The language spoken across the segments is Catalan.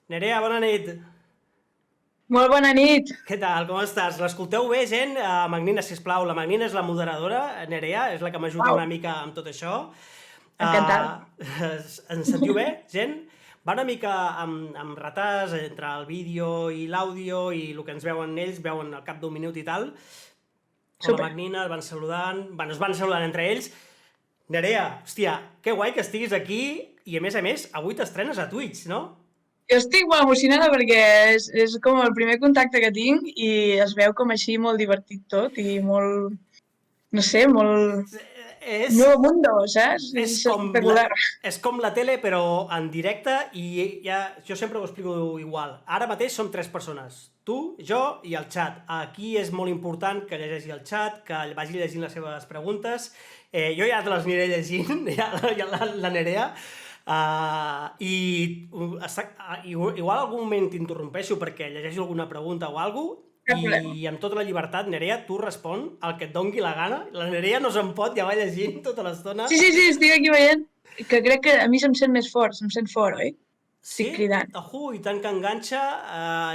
Nerea, bona nit. Molt bona nit. Què tal, com estàs? L'escolteu bé, gent? Magnina, sisplau. La Magnina és la moderadora, Nerea, és la que m'ajuda Uau, una mica amb tot això. encantada. Ens sentiu bé, gent? Va una mica amb retard entre el vídeo i l'àudio i el que ens veuen ells, veuen al cap d'un minut i tal. Hola, Súper. Magnina, es van saludant. Bueno, es van saludant entre ells. Nerea, hòstia, que guai que estiguis aquí i, a més, avui t'estrenes a Twitch, no? Jo estic molt emocionada perquè és com el primer contacte que tinc i es veu com així molt divertit tot i molt, no sé, molt És, nuevo mundo, saps? és, És com la, espectacular. és com la tele, però en directe, i ja, jo sempre ho explico igual. Ara mateix som 3 persones, tu, jo i el xat. Aquí és molt important que llegeixi el xat, que vagi llegint les seves preguntes. Jo ja te les aniré llegint, ja la Nerea. Igual algun moment t'interrompeixo perquè llegeixo alguna pregunta o alguna cosa, Cap problema. i amb tota la llibertat, Nerea, tu respon el que et dongui la gana. La Nerea no se'n pot, ja va llegint tota l'estona. Sí, sí, sí, estic aquí veient que crec que a mi se'm sent més fort, se'm sent fort, oi? Sí? Estic cridant. I tant que enganxa,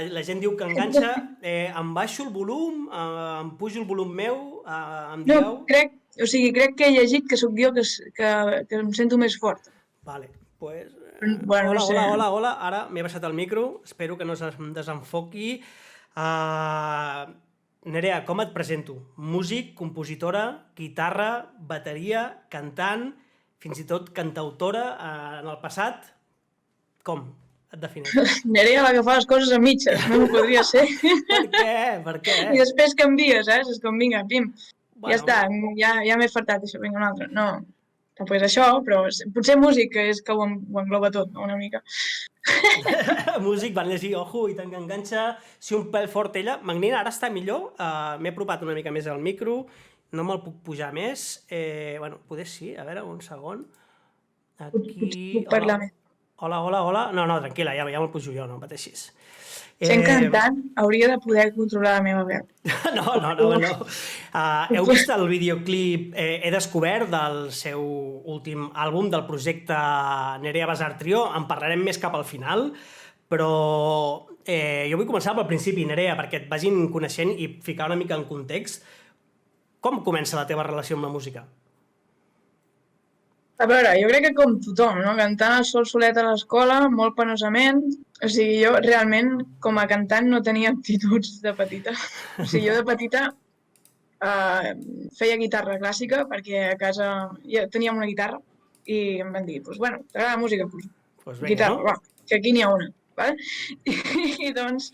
la gent diu que enganxa, em baixo el volum, em pujo el volum meu, em No, dieu... crec que he llegit que sóc jo que em sento més fort. Vale, pues... Bueno, no Hola, sé. hola, hola, hola, ara m'he baixat el micro, espero que no se'm desenfoqui. Nerea, com et presento? Músic, compositora, guitarra, bateria, cantant, fins i tot cantautora en el passat. Com et defineixes? Nerea la que fa les coses a mitges, no podria ser. Per què? Per què? I després canvia, saps? És com, vinga, pim, ja Bueno, està, ja m'he fartat això, vinga, un altre. No, tampoc és això, però potser músic, que és que ho engloba tot, no? Una mica. músic, van llegir, ojo, i tant que enganxa, si un pèl fort ella. Magnina, ara està millor, m'he apropat una mica més al micro, no me'l puc pujar més, bueno, poder sí, a veure, un segon, aquí, Puc hola, parlar més. hola, hola, hola, no, tranquil·la, ja me'l pujo jo, no pateixis. Sent cantant, hauria de poder controlar la meva veu. No. Heu vist el videoclip He descobert del seu últim àlbum del projecte Nerea Basar Trio? En parlarem més cap al final, però jo vull començar pel principi, Nerea, perquè et vagin coneixent i ficar una mica en context. Com comença la teva relació amb la música? A veure, jo crec que com tothom, no? Cantant el sol solet a l'escola, molt penosament. O sigui, jo realment, com a cantant, no tenia aptituds de petita. O sigui, jo de petita feia guitarra clàssica perquè a casa ja teníem una guitarra i em van dir, pues, bueno, t'agrada la música? Pues, Doncs vinga, guitarra, no? va, que aquí n'hi ha una. ¿vale? I doncs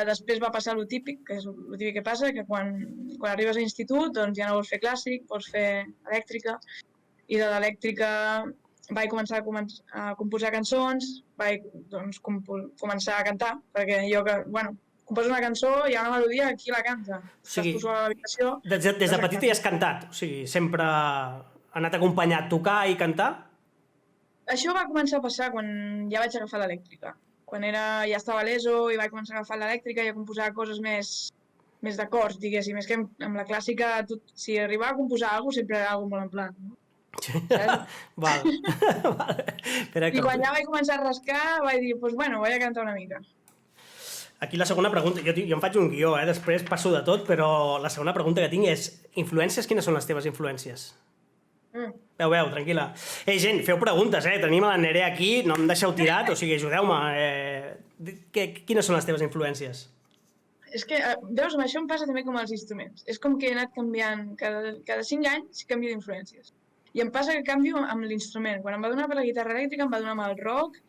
després va passar lo típic, que és el típic que passa, que quan arribes a l'institut doncs ja no vols fer clàssic, vols fer elèctrica, i de l'elèctrica vaig començar a composar cançons, vaig doncs, començar a cantar, perquè jo que, bueno, composes una cançó, hi ha una melodia, qui la canta? O Estàs sigui, tu sola a l'habitació... des de petita ja has cantat, o sigui, sempre ha anat acompanyat tocar i cantar? Això va començar a passar quan ja vaig agafar l'elèctrica. Quan ja estava a l'ESO i vaig començar a agafar l'elèctrica i a composar coses més d'acords, diguéssim. És que amb la clàssica, si arribava a composar alguna cosa, sempre era alguna molt en plan. No? Val. Espera I quan ja vaig començar a rascar, vaig dir, pues bueno, vaig a cantar una mica. Aquí la segona pregunta, jo em faig un guió, després passo de tot, però la segona pregunta que tinc és, influències, quines són les teves influències? Veu, tranquil·la. Ei, gent, feu preguntes, tenim a la Nerea aquí, no em deixeu tirat, o sigui, ajudeu-me. Quines són les teves influències? És que, veus, amb això em passa també com els instruments. És com que he anat canviant, cada 5 anys canvio d'influències. I em passa que canvio amb l'instrument. Quan em va donar per la guitarra elèctrica, em va donar amb el rock,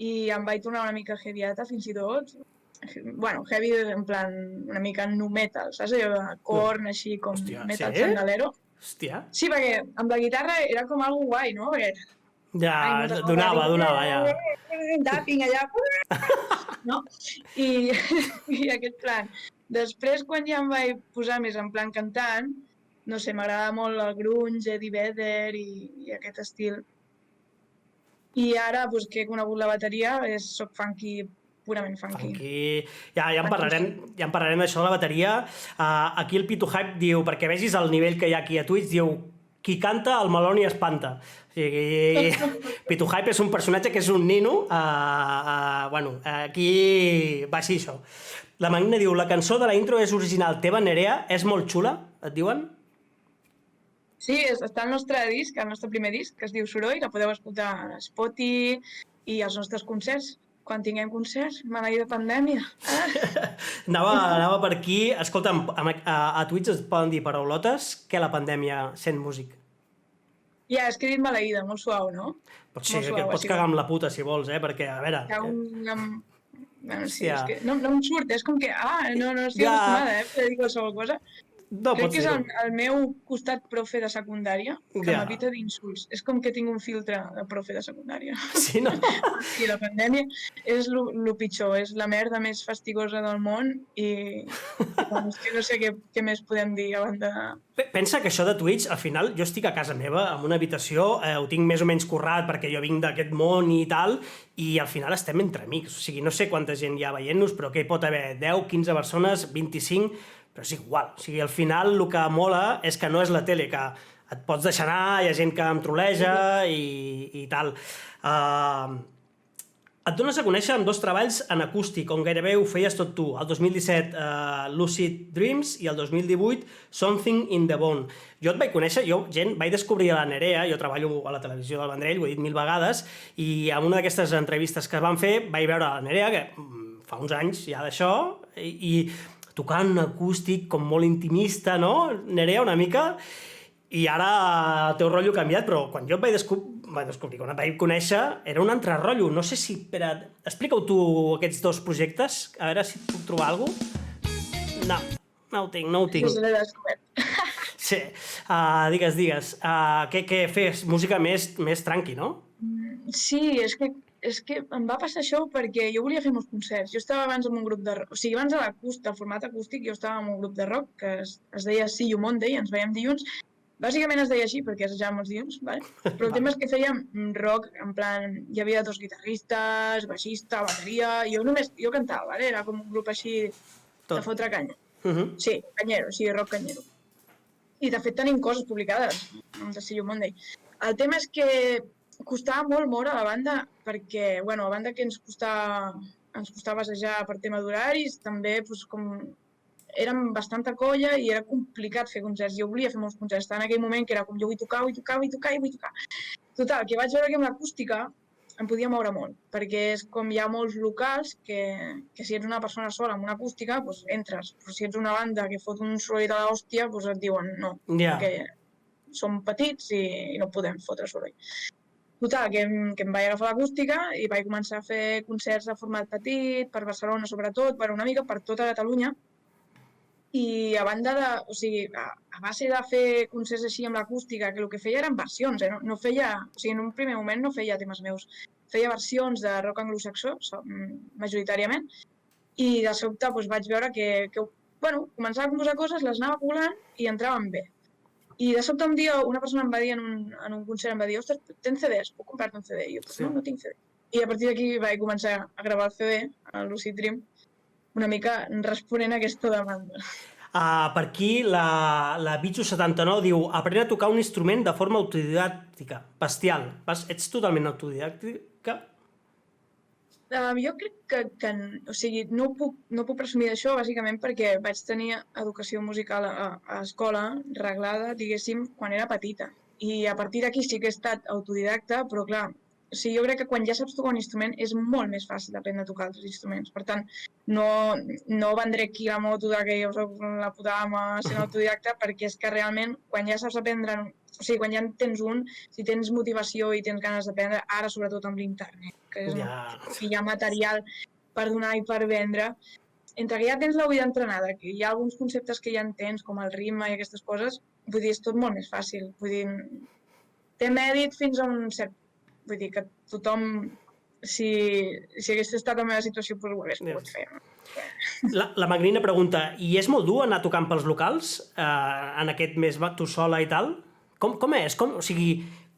i em vaig tornar una mica heavyata, fins i tot. Bueno, heavy en plan una mica nu metal, saps? Allò de Korn, així com metal chandalero. Hòstia. Sí, perquè amb la guitarra era com algo guai, no? Perquè... Ja, donava, ja. Tapping allà, no? I aquest plan. Després, quan ja em vaig posar més en plan cantant, no sé, m'agrada molt el grunge, Eddie Vedder i aquest estil. I ara, doncs, que he conegut la bateria, soc funky, purament funky. Ja en parlarem d'això de la bateria. Aquí el Pitu Hype diu, perquè vegis el nivell que hi ha aquí a Twitch, diu qui canta el Meloni espanta. O sigui, Pitu Hype és un personatge que és un nino. Bueno, aquí va així això. La Marina diu, la cançó de la intro és original teva, Nerea, és molt xula, et diuen? Sí, està al nostre disc, el nostre primer disc, que es diu Soroll, la podeu escoltar a Spotify i als nostres concerts. Quan tinguem concerts, maleïda pandèmia. Anava per aquí. Escolta'm, a Twitch es poden dir paraulotes que la pandèmia sent músic. Ja, és que he dit maleïda, molt suau, no? Sí, que et pots cagar amb la puta, si vols, perquè, a veure... Bueno, sí, és que no em surt, és com que, no estic acostumada, per dir qualsevol cosa. Crec que és el meu costat profe de secundària, que m'evita d'insults. És com que tinc un filtre de profe de secundària. Sí, no? I la pandèmia és el pitjor, és la merda més fastigosa del món i no sé què més podem dir a banda... Pensa que això de Twitch, al final, jo estic a casa meva, en una habitació, ho tinc més o menys currat perquè jo vinc d'aquest món i tal, i al final estem entre amics. O sigui, no sé quanta gent hi ha veient-nos, però que hi pot haver 10, 15 persones, 25... però és igual, o sigui, al final el que mola és que no és la tele, que et pots deixar anar, hi ha gent que em troleja i tal. Et dones a conèixer amb 2 treballs en acústic, on gairebé ho feies tot tu. El 2017, Lucid Dreams, i el 2018, Something in the Bone. Jo et vaig conèixer, vaig descobrir a la Nerea, jo treballo a la televisió del Vendrell, ho he dit 1000 vegades, i en una d'aquestes entrevistes que es van fer vaig veure a la Nerea, que fa uns anys ja d'això, i tocant un acústic com molt intimista, no? Nerea, una mica, i ara el teu rotllo ha canviat, però quan jo et vaig descobrir, quan et vaig conèixer, era un altre rotllo. No sé si... Explica-ho tu, aquests 2 projectes, a veure si puc trobar alguna cosa. No ho tinc. Us l'he descobert. Sí, digues. Què fes? Música més tranqui, no? Sí, és que em va passar això perquè jo volia fer molts concerts. Jo estava abans en un grup de rock, o sigui, abans de l'acústic, del format acústic, jo estava en un grup de rock que es deia See You Monday, ens veiem dilluns. Bàsicament es deia així perquè assajàvem els dilluns, vale? Però el tema és que fèiem rock, en plan, hi havia 2 guitarristes, baixista, bateria, jo cantava, vale? Era com un grup així de fotre canya. Sí, canyero, sí, rock canyero. I de fet tenim coses publicades amb The See You Monday. El tema és que costava molt moure a la banda perquè, bueno, a banda que ens costava assajar per tema d'horaris, també com érem bastanta colla i era complicat fer concerts. Jo volia fer molts concerts, estava en aquell moment que era com jo vull tocar. Total, que vaig veure que amb l'acústica em podia moure molt, perquè és com hi ha molts locals que si ets una persona sola amb una acústica, doncs entres, però si ets una banda que fot un soroll de l'hòstia, doncs et diuen no, perquè som petits i no podem fotre soroll. Total, que em vaig agafar l'acústica i vaig començar a fer concerts de format petit, per Barcelona sobretot, per una mica per tota Catalunya. I a banda o sigui, a base de fer concerts així amb l'acústica, que el que feia eren versions, no feia, o sigui, en un primer moment no feia temes meus, feia versions de rock anglosaxó, majoritàriament, i de sobte vaig veure que començava a composar coses, les anava colant i entraven bé. I de sobte un dia una persona em va dir en un concert, em va dir, ostres, tens CDs, puc comprar-te un CD? I jo, no tinc CD. I a partir d'aquí vaig començar a gravar el CD, el Lucid Dream, una mica responent a aquesta demanda. Per aquí, la Bitxo79 diu, aprèn a tocar un instrument de forma autodidàctica, bestial. Ets totalment autodidàctica? Jo crec que o sigui, no puc presumir d'això, bàsicament perquè vaig tenir educació musical a escola reglada, diguéssim, quan era petita. I a partir d'aquí sí que he estat autodidacta, però clar, o sigui, jo crec que quan ja saps tocar un instrument és molt més fàcil aprendre a tocar altres instruments. Per tant, no vendré aquí la moto que jo soc la puta ama sent autodidacta, perquè és que realment quan ja saps aprendre, o sigui, quan ja en tens un, si tens motivació i tens ganes d'aprendre, ara sobretot amb l'internet, que hi ha material per donar i per vendre, entre que ja tens l'oïda entrenada, que hi ha alguns conceptes que ja entens, com el ritme i aquestes coses, vull dir, és tot molt més fàcil. Vull dir, té mèrit fins a un cert... Vull dir, que tothom, si hagués estat en la meva situació, doncs ho hagués pogut fer. La Magrina pregunta, i és molt dur anar tocant pels locals, en aquest mes tu sola i tal? Com és? O sigui,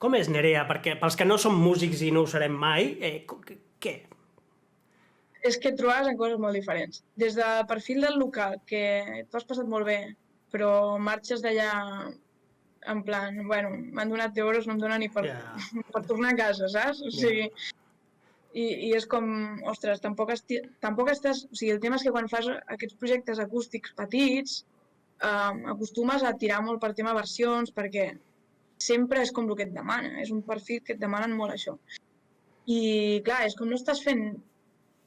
com és, Nerea? Perquè pels que no som músics i no ho serem mai, què? És que et trobaves en coses molt diferents. Des del perfil del local, que t'ho has passat molt bé, però marxes d'allà en plan, bueno, m'han donat 10 euros, no em donen ni per tornar a casa, saps? O sigui, i és com, ostres, tampoc estàs... O sigui, el tema és que quan fas aquests projectes acústics petits, acostumes a tirar molt per tema versions, perquè sempre és com el que et demana, és un perfil que et demanen molt això. I clar, és com no estàs fent...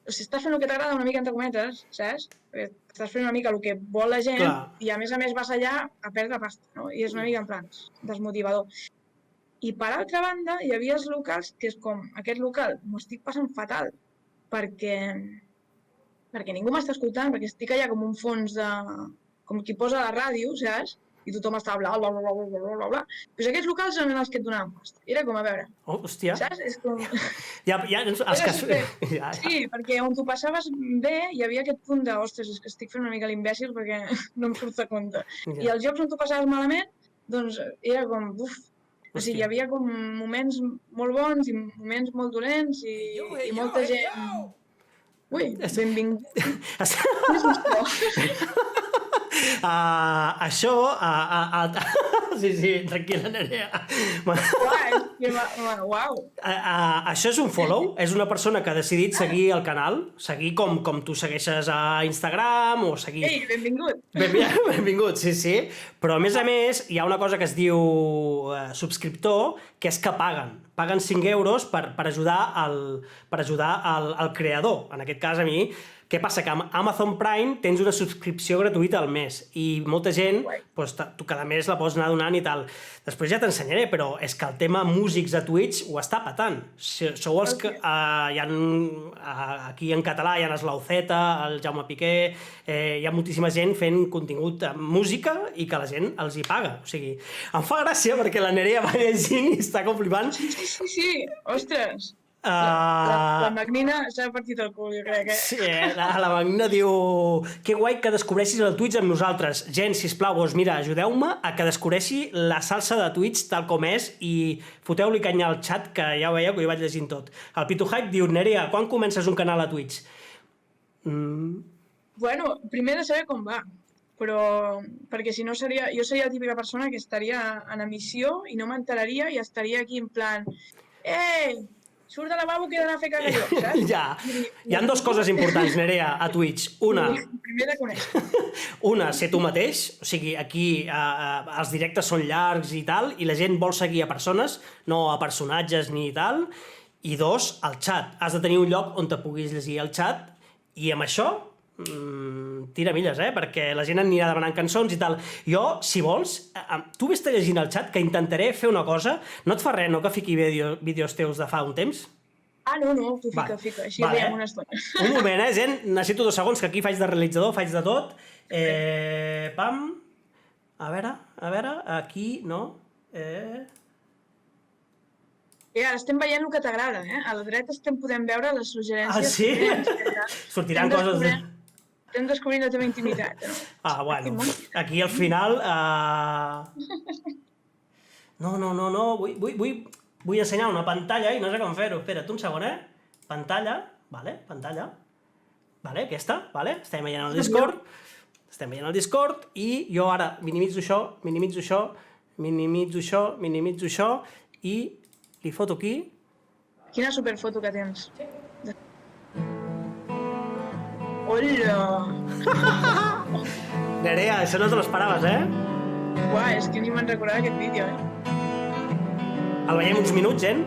O sigui, estàs fent el que t'agrada una mica entre cometes, saps? Estàs fent una mica el que vol la gent i a més vas allà a perdre pasta, no? I és una mica en plan desmotivador. I per altra banda, hi havia els locals que és com, aquest local m'ho estic passant fatal perquè ningú m'està escoltant, perquè estic allà com un fons de... com qui posa la ràdio, saps? I tothom està bla, bla, bla, bla, bla, bla, bla. Doncs aquests locals eren els que et donaven pasta. Era com, a veure... Hòstia. Saps? És com... Ja. Sí, perquè on t'ho passaves bé hi havia aquest punt de, ostres, és que estic fent una mica l'imbècil perquè no em surts de compte. I els jocs on t'ho passaves malament, doncs era com, uf. O sigui, hi havia com moments molt bons i moments molt dolents i molta gent... Ui, benvingut. Això... Sí, tranquil·la, Nerea. Uau! Això és un follow? És una persona que ha decidit seguir el canal? Seguir com tu segueixes a Instagram o seguir... Ei, benvingut! Benvingut, sí. Però a més, hi ha una cosa que es diu subscriptor, que és que paguen 5 euros per ajudar al creador. En aquest cas, a mi... Què passa? Que amb Amazon Prime tens una subscripció gratuïta al mes i molta gent, tu cada mes la pots anar donant i tal. Després ja t'ensenyaré, però és que el tema músics a Twitch ho està patant. Sou els que... Aquí en català hi ha l'Slauzeta, el Jaume Piqué, hi ha moltíssima gent fent contingut amb música i que la gent els hi paga. O sigui, em fa gràcia perquè la Nerea va llegint i està com flipant. Sí, ostres! La Magnina s'ha partit el cul, jo crec. Sí, la Magnina diu que guai que descobreixis el Twitch amb nosaltres. Gent, sisplau, doncs mira, ajudeu-me a que descobreixi la salsa de Twitch tal com és i foteu-li canya al xat, que ja ho veieu que ho vaig llegint tot. El Pitu Hype diu, Nerea, quan comences un canal a Twitch? Bueno, primer de saber com va, però perquè si no seria... Jo seria la típica persona que estaria en emissió i no m'enteraria i estaria aquí en plan surt de lavabo que he d'anar a fer caga jo, saps? Ja. Hi ha dues coses importants, Nerea, a Twitch. Primer de conèixer. Una, ser tu mateix, o sigui, aquí els directes són llargs i tal, i la gent vol seguir a persones, no a personatges ni tal. I dos, el xat. Has de tenir un lloc on te puguis llegir el xat, i amb això tira milles, perquè la gent anirà demanant cançons i tal. Jo, si vols, tu vés-te llegint el xat, que intentaré fer una cosa. No et fa res, no, que fiqui vídeos teus de fa un temps? No, tu fica, així veiem una estona. Un moment, gent, necessito 2 segons, que aquí faig de realitzador, faig de tot. Pam. A veure, aquí, no. Ara estem veient el que t'agrada, A la dreta podem veure les suggerències. Ah, sí? Sortiran coses... Estem descobrint la teva intimitat. Bueno, aquí al final... No, vull ensenyar una pantalla i no sé com fer-ho. Espera't un segon, Pantalla, pantalla. Aquesta, estem veient el Discord. I jo ara minimitzo això i li foto aquí. Quina superfoto que tens. Hola! Nerea, això no te l'esperaves, Uau, és que ni me'n recordava aquest vídeo, El veiem uns minuts, gent?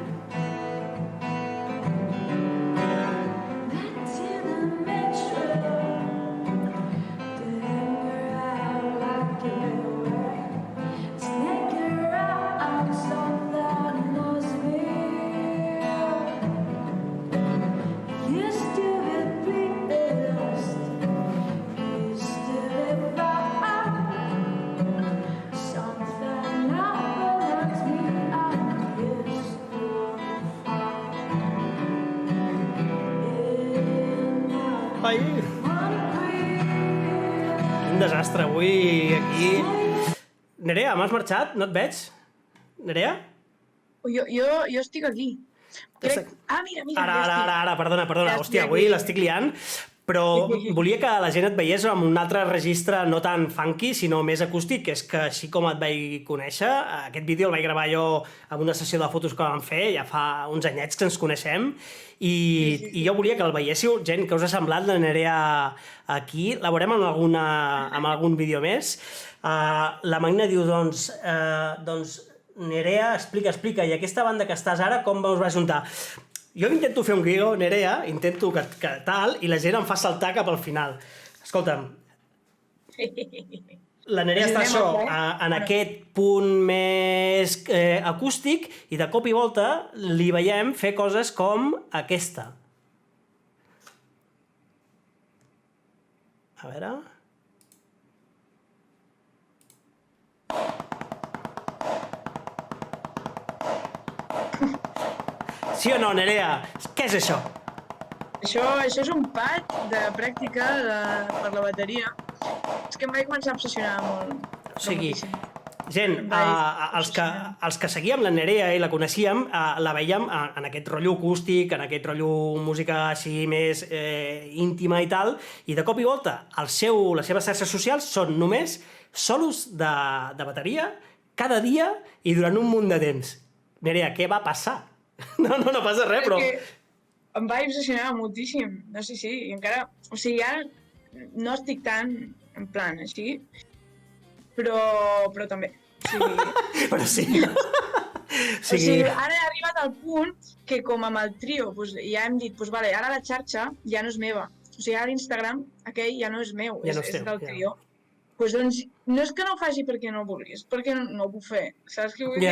Quin desastre, avui aquí... Nerea, m'has marxat? No et veig? Nerea? Jo estic aquí. Mira. Ara, perdona. Hòstia, avui l'estic liant. Però volia que la gent et veiés amb un altre registre no tan funky, sinó més acústic, que és que així com et vaig conèixer, aquest vídeo el vaig gravar jo en una sessió de fotos que vam fer, ja fa uns anyets que ens coneixem, i jo volia que el veiéssiu. Gent, què us ha semblat la Nerea aquí? La veurem en algun vídeo més. La Magna diu, doncs, Nerea, explica, i aquesta banda que estàs ara, com us va juntar? Jo intento fer un guió, Nerea, intento que tal, i la gent em fa saltar cap al final. Escolta'm, la Nerea està això, en aquest punt més acústic, i de cop i volta li veiem fer coses com aquesta. A veure... Sí o no, Nerea? Què és això? Això és un pad de pràctica per la bateria. És que em vaig començar a obsessionar molt. O sigui, gent, els que seguíem la Nerea i la coneixíem, la veiem en aquest rotllo acústic, en aquest rotllo música així més íntima i tal, i de cop i volta les seves xarxes socials són només solos de bateria cada dia i durant un munt de temps. Nerea, què va passar? No passa res, però... Em vaig obsessionar moltíssim. No sé si encara... O sigui, ara no estic tan en plan així, però també. Però sí. O sigui, ara he arribat al punt que com amb el trio ja hem dit, vale, ara la xarxa ja no és meva. O sigui, ara l'Instagram aquell ja no és meu, és del trio. Doncs no és que no ho faci perquè no vulguis, perquè no ho puc fer, saps què vull dir?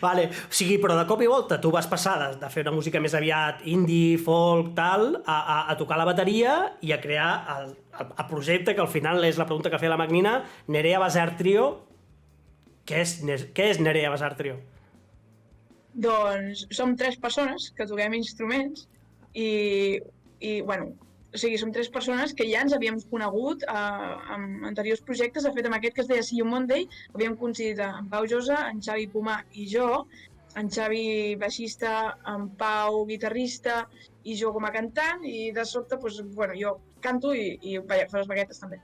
Vale, o sigui, però de cop i volta tu vas passar de fer una música més aviat indie, folk, tal, a tocar la bateria i a crear el projecte, que al final és la pregunta que feia la Magnina, Nerea Basar Trio. Què és Nerea Basar Trio? Doncs som 3 persones que toquem instruments i bueno, o sigui, som 3 persones que ja ens havíem conegut en anteriors projectes. De fet, amb aquest que es deia See You Monday, havíem coincidit en Pau Josa, en Xavi Pomà i jo, en Xavi baixista, en Pau guitarrista i jo com a cantant, i de sobte, jo canto i faig les baquetes també.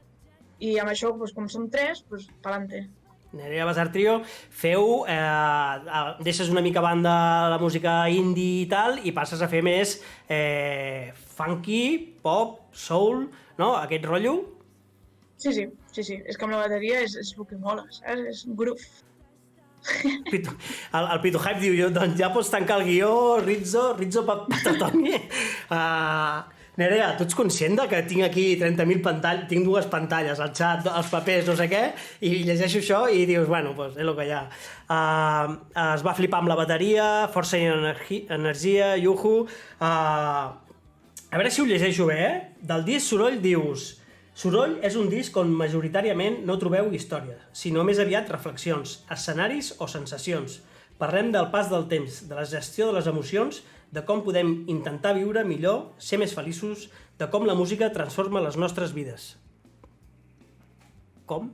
I amb això, com som 3, pa'lante. Nerea Basar Trio, deixes una mica a banda la música indie i tal, i passes a fer més funky, pop, soul, no? Aquest rotllo? Sí. És que amb la bateria és el que mola, saps? És un groove. El Pito Hype diu, doncs ja pots tancar el guió, Rizzo Patatoni. Nerea, tu ets conscient que tinc aquí 30.000 pantalles, tinc 2 pantalles, el xat, els papers, no sé què, i llegeixo això i dius, bueno, és el que hi ha. Es va flipar amb la bateria, força i energia, yuhu. A veure si ho llegeixo bé, Del disc Soroll dius: Soroll és un disc on majoritàriament no trobeu històries, sinó més aviat reflexions, escenaris o sensacions. Parlem del pas del temps, de la gestió de les emocions, de com podem intentar viure millor, ser més feliços, de com la música transforma les nostres vides. Com?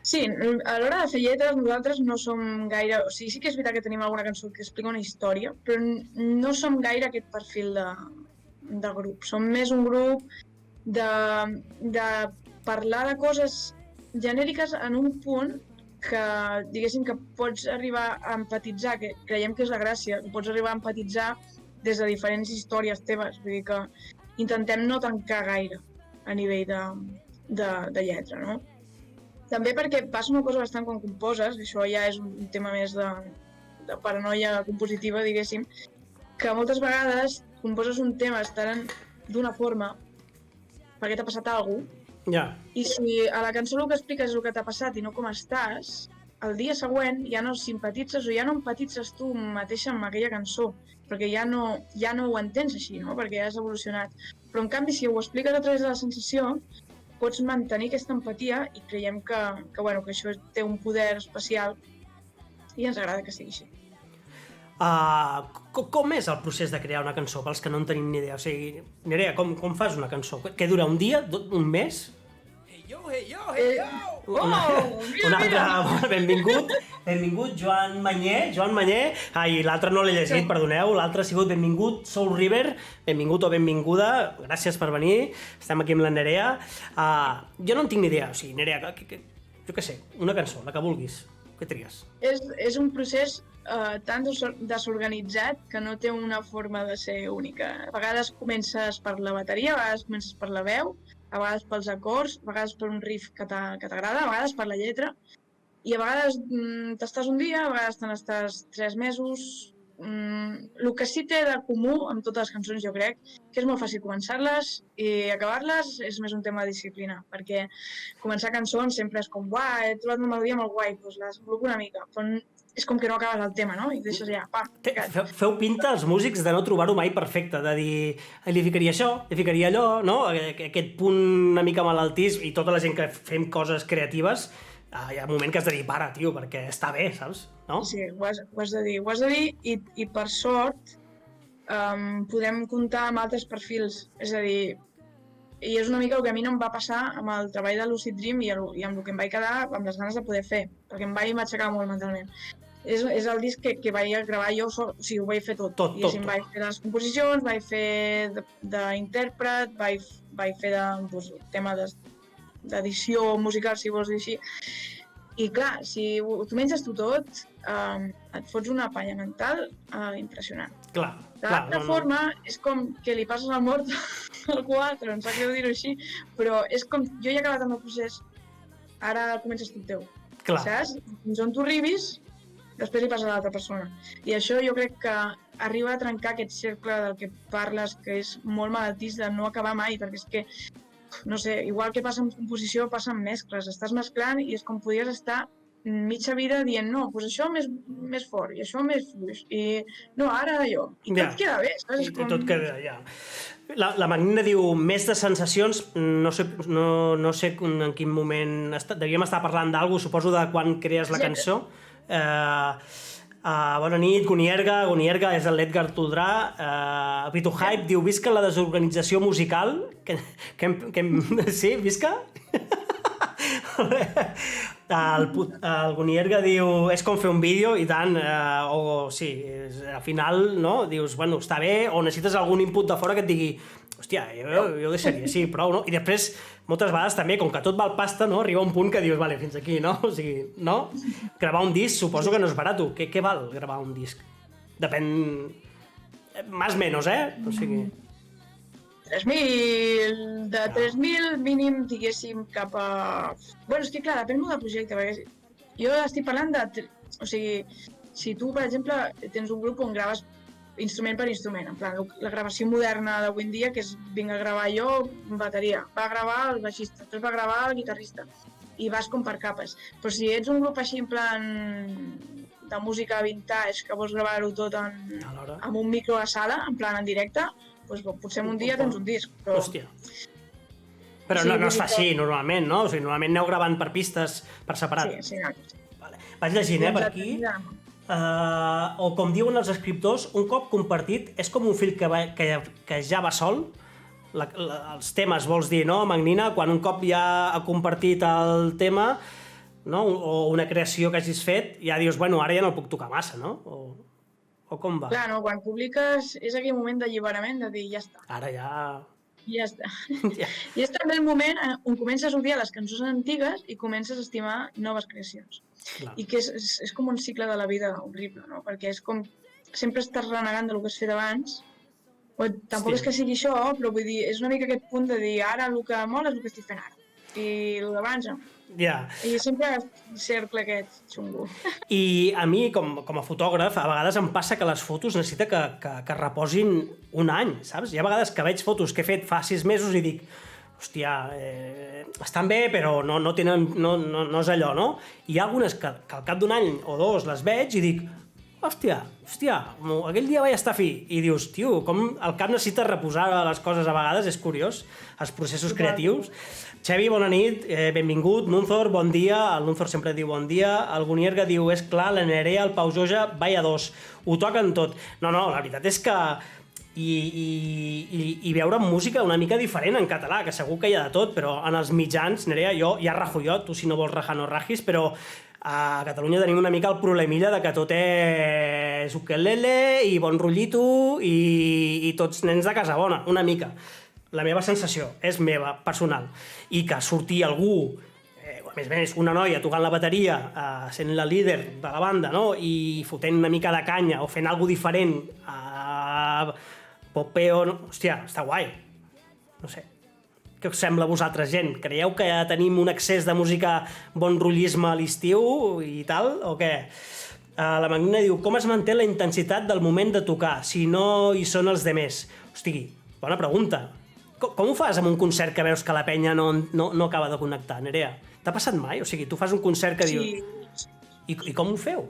Sí, a l'hora de fer lletres nosaltres no som gaire... O sigui, sí que és veritat que tenim alguna cançó que explica una història, però no som gaire aquest perfil de grup. Som més un grup de parlar de coses genèriques en un punt que, diguéssim, que pots arribar a empatitzar, que creiem que és la gràcia, que pots arribar a empatitzar des de diferents històries teves. Vull dir que intentem no tancar gaire a nivell de lletra, no? També perquè passa una cosa bastant quan composes, això ja és un tema més de paranoia compositiva, diguéssim, que moltes vegades composes un tema estant d'una forma perquè t'ha passat alguna cosa, i si a la cançó el que expliques és el que t'ha passat i no com estàs, el dia següent ja no simpatitzes o ja no empatitzes tu mateixa amb aquella cançó, perquè ja no ho entens així, no? Perquè ja has evolucionat. Però en canvi, si ho expliques a través de la sensació, pots mantenir aquesta empatia i creiem que això té un poder especial i ens agrada que sigui així. Com és el procés de crear una cançó, pels que no en tenim ni idea? O sigui, Nerea, com fas una cançó? Què dura, un dia? Un mes? Un altre, benvingut Joan Manyer, i l'altre no l'he llegit, perdoneu, l'altre ha sigut benvingut Soul River, benvingut o benvinguda, gràcies per venir, estem aquí amb la Nerea. Jo no en tinc ni idea, o sigui, Nerea, jo què sé, una cançó, la que vulguis, què tries? És un procés tan desorganitzat que no té una forma de ser única. A vegades comences per la bateria, a vegades comences per la veu, a vegades pels acords, a vegades per un riff que t'agrada, a vegades per la lletra, i a vegades t'estàs un dia, a vegades te n'estàs 3 mesos. El que sí té de comú amb totes les cançons, jo crec, que és molt fàcil començar-les i acabar-les és més un tema de disciplina, perquè començar cançons sempre és com, uah, he trobat una melodia molt guai, doncs la desenvolupo una mica, però és com que no acabes el tema, no? I deixes ja, pa. Feu pinta els músics de no trobar-ho mai perfecte, de dir, li ficaria això, li ficaria allò, no? Aquest punt una mica malaltís, i tota la gent que fem coses creatives, hi ha un moment que has de dir, para, tio, perquè està bé, saps? No? Sí, ho has de dir, i per sort podem comptar amb altres perfils, és a dir, i és una mica el que a mi no em va passar amb el treball de Lucid Dream i amb el que em vaig quedar amb les ganes de poder fer, perquè em vaig aixecar molt mentalment. És el disc que vaig gravar jo sol, o sigui, ho vaig fer tot. I així vaig fer les composicions, vaig fer d'intèrpret, vaig fer de tema d'edició musical, si vols dir així. I clar, si t'ho menges tu tot, et fots una palla mental impressionant. Clar. De l'altra forma, és com que li passes la mort al 4, em sap greu dir-ho així, però és com, jo ja he acabat amb el procés, ara comences tu el teu. Clar. Saps? Fins on tu arribis, després li passa a l'altra persona. I això jo crec que arriba a trencar aquest cercle del que parles, que és molt malaltís de no acabar mai, perquè és que, no sé, igual que passa amb composició, passa amb mescles. Estàs mesclant i és com podries estar mitja vida dient, no, doncs això més fort, i això més fluix, i no, ara allò. I tot queda bé, saps? I tot queda, ja. La Magnina diu, més de sensacions, no sé en quin moment, devíem estar parlant d'algú, suposo de quan crees la cançó. Bona nit, Gunierga és l'Edgar Toldrà. Vito Hype diu, visca la desorganització musical. Sí, visca? El Gunierga diu, és com fer un vídeo, i tant, sí, al final, no? Dius, bueno, està bé, o necessites algun input de fora que et digui, hòstia, jo ho deixaria, sí, prou, no? I després, moltes vegades també, com que tot val pasta, no? Arriba un punt que dius, vale, fins aquí, no? O sigui, no? Gravar un disc suposo que no és barat. Què val gravar un disc? Depèn... Más menos, O sigui... 3.000, de 3.000 mínim, diguéssim, cap a... Bueno, és que clar, depèn molt del projecte, perquè jo estic parlant de... O sigui, si tu, per exemple, tens un grup on graves instrument per instrument, en plan, la gravació moderna d'avui en dia, que és vinc a gravar jo bateria, va gravar el baixista, després va gravar el guitarrista, i vas com per capes. Però si ets un grup així en plan de música vintage, que vols gravar-ho tot amb un micro a sala, en plan en directe, doncs potser un dia tens un disc, però... Hòstia. Però no es fa així, normalment, no? O sigui, normalment aneu gravant per pistes, per separat. Sí. Vale. Vaig llegint, per aquí. O com diuen els escriptors, un cop compartit és com un fil que ja va sol. Els temes, vols dir, no, Magnina? Quan un cop ja ha compartit el tema, no? O una creació que hagis fet, ja dius, bueno, ara ja no el puc tocar massa, no? O com va? Clar, no, quan publiques és aquell moment d'alliberament de dir, ja està. Ara ja... Ja està. I és també el moment on comences a odiar les cançons antigues i comences a estimar noves creacions. Clar. I que és com un cicle de la vida horrible, no? Perquè és com... Sempre estàs renegant del que has fet abans. Tampoc és que sigui això, però vull dir, és una mica aquest punt de dir, ara el que mola és el que estic fent ara. I el d'abans no. Ja. I sempre cercle aquest xungo. I a mi, com a fotògraf, a vegades em passa que les fotos necessita que reposin un any, saps? Hi ha vegades que veig fotos que he fet fa 6 mesos i dic, hòstia, estan bé, però no és allò, no? I hi ha algunes que al cap d'un any o 2 les veig i dic, hòstia, aquell dia vaig estar fi. I dius, tio, com el cap necessita reposar les coses a vegades, és curiós, els processos creatius. Xevi, bona nit, benvingut. Nunzor, bon dia. El Nunzor sempre diu bon dia. El Gunierga diu, és clar, la Nerea, el Pau Joja, vaya dos. Ho toquen tot. No, la veritat és que i veure música una mica diferent en català, que segur que hi ha de tot, però en els mitjans, Nerea, jo ja rajo jo, tu si no vols rajar no rajis, però a Catalunya tenim una mica el problemilla de que tot és ukelele i bon rotllito i tots nens de casa bona, una mica. La meva sensació és meva, personal. I que surti algú, a més a més, una noia tocant la bateria, sent la líder de la banda, no? I fotent una mica de canya o fent alguna diferent, popeo... No? Hòstia, està guai. No sé. Què us sembla a vosaltres, gent? Creieu que tenim un excés de música bon rotllisme a l'estiu i tal, o què? La Magnina diu, com es manté la intensitat del moment de tocar si no hi són els demés? Hosti, bona pregunta. Com ho fas amb un concert que veus que la penya no acaba de connectar, Nerea? T'ha passat mai? O sigui, tu fas un concert que dius... I com ho feu?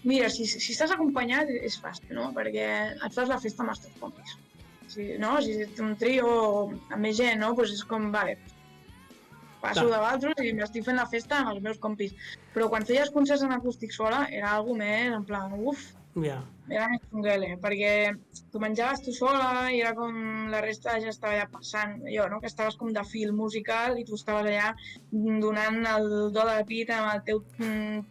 Mira, si estàs acompanyat és fàcil, no? Perquè et fas la festa amb els teus compis. Si ets un trio amb més gent, no? Doncs és com, vale, passo de l'altre i m'estic fent la festa amb els meus compis. Però quan feies concerts en acústic sola era algo més, en plan, era més xunguele, perquè tu menjaves tu sola i era com la resta ja estava allà passant, allò, no? Que estaves com de fil musical i tu estaves allà donant el do de pit amb el teu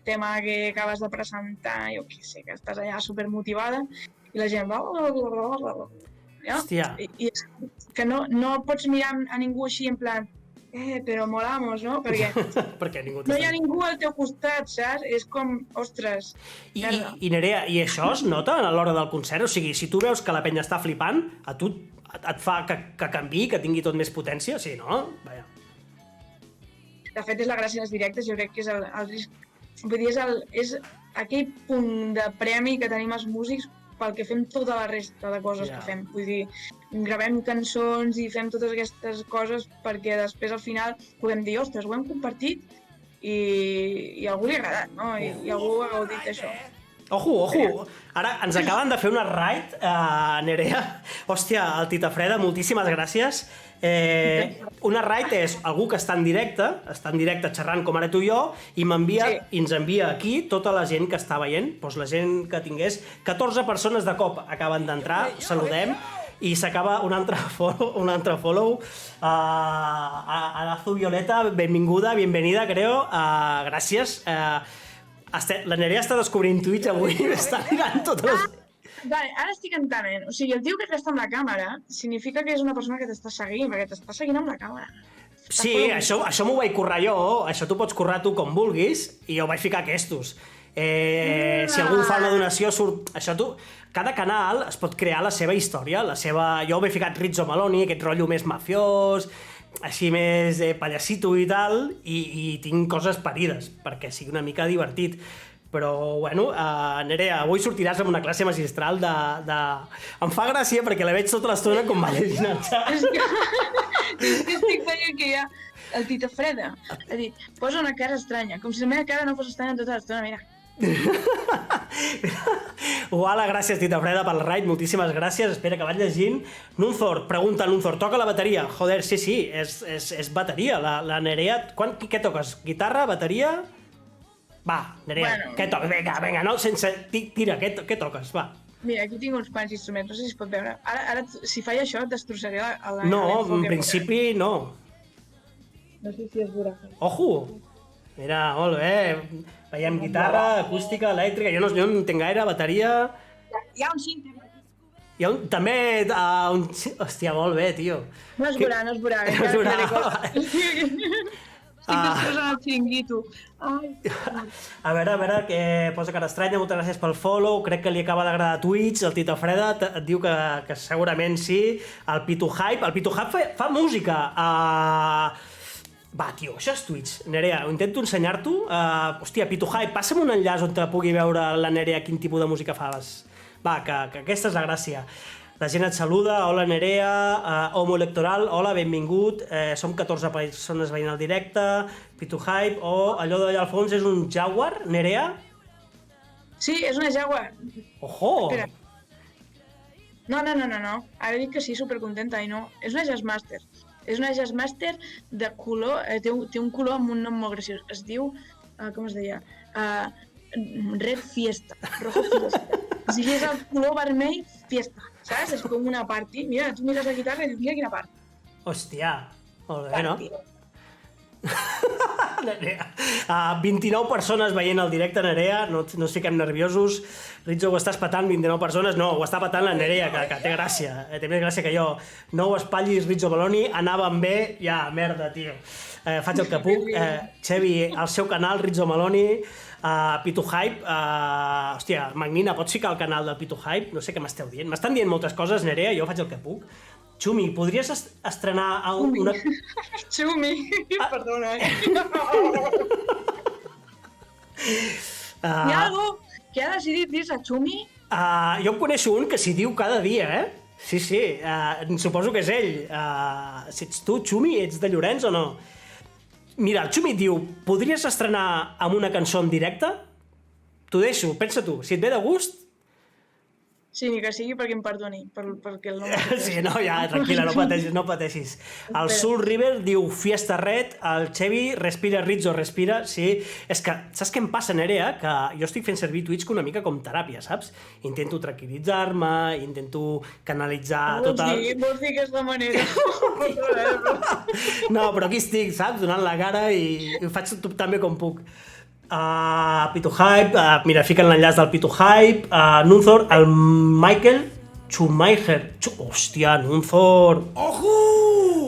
tema que acabes de presentar, jo què sé, que estàs allà supermotivada i la gent Hòstia. I que no pots mirar a ningú així en plan però molamos, no? Perquè no hi ha ningú al teu costat, saps? És com, ostres... I Nerea, i això es nota a l'hora del concert? O sigui, si tu veus que la penya està flipant, a tu et fa que canviï, que tingui tot més potència? Sí, no? Vaja. De fet, és la gràcia dels directes, jo crec que és el risc... Vull dir, és aquell punt de premi que tenim els músics pel que fem tota la resta de coses que fem. Vull dir, gravem cançons i fem totes aquestes coses perquè després al final puguem dir, ostres, ho hem compartit i a algú li ha agradat, no? I algú ha gaudit d'això. Ojo! Ara ens acaben de fer una raid, Nerea. Hòstia, el Titafreda, moltíssimes gràcies. Una raid és algú que està en directe xerrant com ara tu i jo, i ens envia aquí tota la gent que està veient, doncs la gent que tingués 14 persones de cop acaben d'entrar, saludem, i s'acaba un altre follow. Arazu Violeta, benvinguda, bienvenida, creo. Gràcies. La Nerea està descobrint Twitch avui, està mirant totes les... Vale, ara estic entenent. O sigui, el tio que està amb la càmera significa que és una persona que t'està seguint, perquè t'està seguint amb la càmera. Sí, això m'ho vaig currar jo, això t'ho pots currar tu com vulguis, i jo vaig ficar aquestos. Si algú fa una donació, surt... Cada canal es pot crear la seva història, Jo m'he ficat Rizzo Maloni, aquest rotllo més mafiós, així més pallassito i tal, i tinc coses parides, perquè sigui una mica divertit. Però, bueno, Nerea, avui sortiràs amb una classe magistral de... Em fa gràcia perquè la veig tota l'estona com va llegint el xat. És que estic veient que ja el Titafreda ha dit, posa una cara estranya, com si la meva cara no fos estranya tota l'estona, mira. Uala, gràcies Titafreda pel raid, moltíssimes gràcies, espera que vaig llegint. Nunzor, pregunta Nunzor, toca la bateria? Joder, sí, és bateria, la Nerea. Què toques? Guitarra, bateria? Va, Nerea, què toques? Vinga, no, sense... Tira, què toques? Va. Mira, aquí tinc uns quants instruments, no sé si es pot veure. Ara si faig això, et destrossaré la... No, en principi no. No sé si es veurà. Ojo! Mira, molt bé. Veiem guitarra, acústica, elèctrica... Jo no entenc gaire, bateria... Hi ha un cinta. Hi ha també... Hòstia, molt bé, tio. No es veurà. No es veurà. Estic destrossant el xiringuito. A veure, que posa cara estranya, moltes gràcies pel follow, crec que li acaba d'agradar Twitch, el Titafreda et diu que segurament sí, el Pitu Hype fa música. Va, tio, això és Twitch. Nerea, ho intento ensenyar-t'ho. Hòstia, Pitu Hype, passa'm un enllaç on te pugui veure la Nerea quin tipus de música fas. Va, que aquesta és la gràcia. La gent et saluda, hola Nerea, Homo Electoral, hola, benvingut, som 14 persones veient el directe, Pitu Hype, allò d'allà al fons és un Jaguar, Nerea? Sí, és una Jaguar. Ojo! Espera. No, ara dic que sí, supercontenta, i no. És una Jazzmaster. És una Jazzmaster de color, té un color amb un nom molt graciós. Es diu, com es deia? Red Fiesta, Rojo Fiesta. O sigui, és el color vermell fiesta, saps? És com una party. Mira, tu mires la guitarra i dius, mira quina party. Hòstia, molt bé, no? Party. 29 persones veient el directe, Nerea, no ens fiquem nerviosos. Rizzo, ho estàs patant, 29 persones? No, ho està patant la Nerea, que té gràcia. Té més gràcia que jo. No ho espatllis, Rizzo Baloni, anàvem bé, ja, merda, tio. Faig el que puc. Xevi, al seu canal, Rizzo Maloni, Pitu Hype, hòstia, Magnina, pots ficar el canal del Pitu Hype? No sé què m'esteu dient. M'estan dient moltes coses, Nerea, jo faig el que puc. Xumi, podries estrenar una... Xumi, perdona. Hi ha algú que ha decidit dir-se Xumi? Jo en coneixo un que s'hi diu cada dia, Sí, suposo que és ell. Si ets tu, Xumi, ets de Llorenç o no? Mira, el Xumi et diu, podries estrenar amb una cançó en directe? T'ho deixo, pensa tu, si et ve de gust... Sí, ni que sigui perquè em perdoni, perquè el nom... Sí, no, ja, tranquil·la, no pateixis. El Soul River diu Fiesta Red, el Xevi respira, Rizzo respira, sí. És que, saps què em passa, Nerea? Que jo estic fent servir Twitch una mica com teràpia, saps? Intento tranquil·litzar-me, intento canalitzar tot el... Vols dir que és la manera? No, però aquí estic, saps? Donant la cara i ho faig tan bé com puc. Pitu Hype, mira, fiquen l'enllaç del Pitu Hype, Nunthor, el Michael Schumacher. Hòstia, Nunthor. Ojo!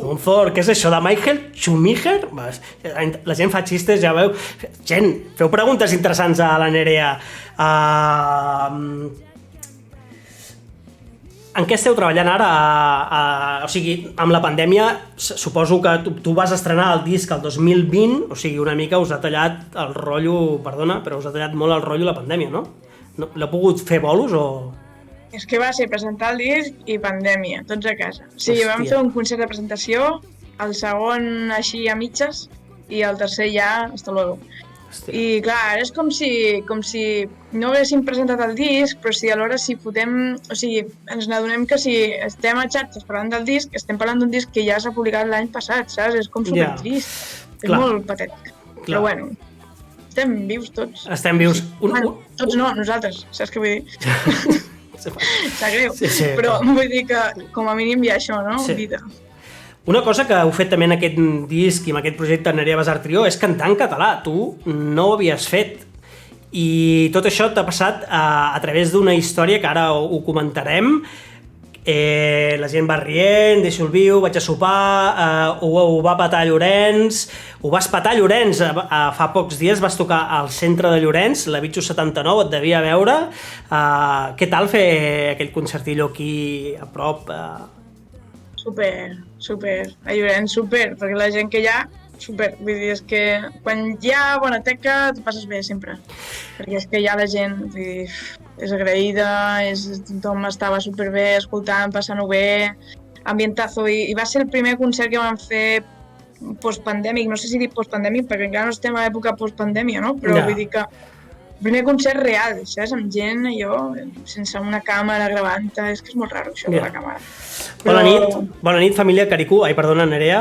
Nunthor, què és això de Michael Schumacher? La gent fa xistes, ja veu. Gent, feu preguntes interessants a la Nerea. En què esteu treballant ara? O sigui, amb la pandèmia, suposo que tu vas estrenar el disc el 2020, o sigui, una mica us ha tallat el rotllo, perdona, però us ha tallat molt el rotllo la pandèmia, no? L'heu pogut fer bolos o...? És que va ser presentar el disc i pandèmia, tots a casa. O sigui, vam fer un concert de presentació, el segon així a mitges i el tercer ja, hasta luego. Hòstia. I clar, és com si no haguéssim presentat el disc, però si alhora si fotem... O sigui, ens n'adonem que si estem a xarxes parlant del disc, estem parlant d'un disc que ja s'ha publicat l'any passat, saps? És com supertrist. És molt patètic. Però bueno, estem vius tots. Estem vius. Tots no, nosaltres, saps què vull dir? Sap greu, però vull dir que com a mínim hi ha això, no? Vida. Una cosa que heu fet també en aquest disc i en aquest projecte Nerea Basart Trio és cantar en català. Tu no ho havies fet. I tot això t'ha passat a través d'una història que ara ho comentarem. La gent va rient, deixo el viu, vaig a sopar, ho va petar a Llorenç, ho vas petar a Llorenç. Fa pocs dies vas tocar al centre de Llorenç, la Bitxo 79, et devia veure. Què tal fer aquell concertillo aquí a prop? Super. A Llorenç, super, perquè la gent que hi ha, super. Vull dir, és que quan hi ha bona teca, t'ho passes bé sempre. Perquè és que hi ha la gent, vull dir, és agraïda, tothom estava superbé, escoltant, passant-ho bé, ambientazo, i va ser el primer concert que vam fer postpandèmic, no sé si dir postpandèmic, perquè encara no estem a l'època postpandèmia, no? Però vull dir que el primer concert real, saps? Amb gent, allò, sense una càmera gravant, és que és molt raro això de la càmera. Bona nit, família Caricú. Ai, perdona, Nerea.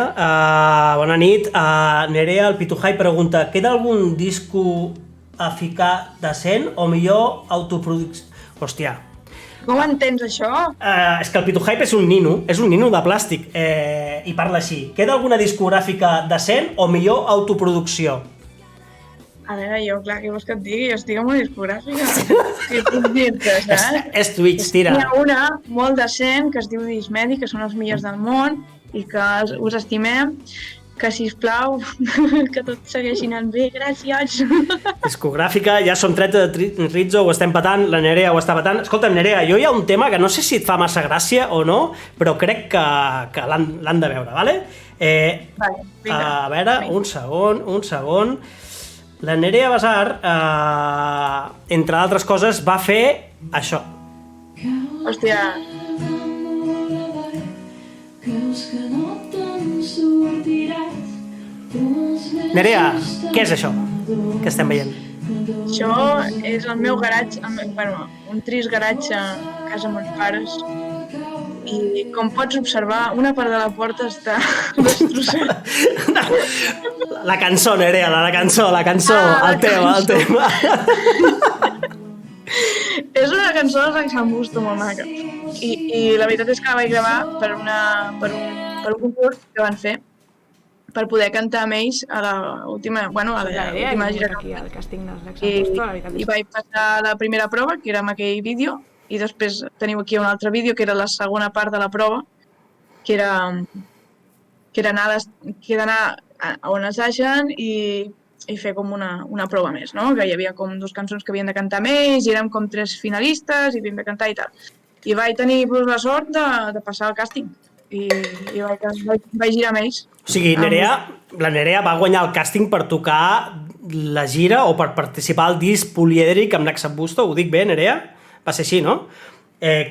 Bona nit. Nerea, el Pitu Hype pregunta, queda algun disco a ficar decent o millor autoproducció? Hòstia. Com entens això? És que el Pitu Hype és un nino de plàstic i parla així. Queda alguna discogràfica decent o millor autoproducció? A veure, jo, clar, què vols que et digui? Jo estic en una discogràfica. Què puc dir-te, saps? És Twitch, tira. Hi ha una molt decent que es diu Dismedi, que són els millors del món i que us estimem, que, sisplau, que tot segueixi anant bé, gràcies. Discogràfica, ja som 13 de Rizzo, ho estem patant, la Nerea ho està patant. Escolta'm, Nerea, jo hi ha un tema que no sé si et fa massa gràcia o no, però crec que l'han de veure, ¿vale? A veure, un segon. La Nerea Basart, entre altres coses, va fer això. Hòstia. Nerea, què és això que estem veient? Això és el meu garatge, bueno, un trist garatge a casa amb els pares. I com pots observar, una part de la porta està destrossada. La cançó, Nerea, la cançó, el tema. És una cançó de Rexham Busto molt maca. I la veritat és que la vaig gravar per un concurs que van fer per poder cantar amb ells a l'última gira. Aquí al càsting del Rexham Busto, la veritat és I vaig passar la primera prova, que era amb aquell vídeo, i després teniu aquí un altre vídeo, que era la segona part de la prova, que era anar on assagen i fer com una prova més, no? Que hi havia com 2 cançons que havien de cantar amb ells, i érem com 3 finalistes, i havíem de cantar i tal. I vaig tenir la sort de passar el càsting, i vaig girar amb ells. O sigui, la Nerea va guanyar el càsting per tocar la gira o per participar al disc Polièdric amb Rexham Busto, ho dic bé, Nerea? Va ser així, no?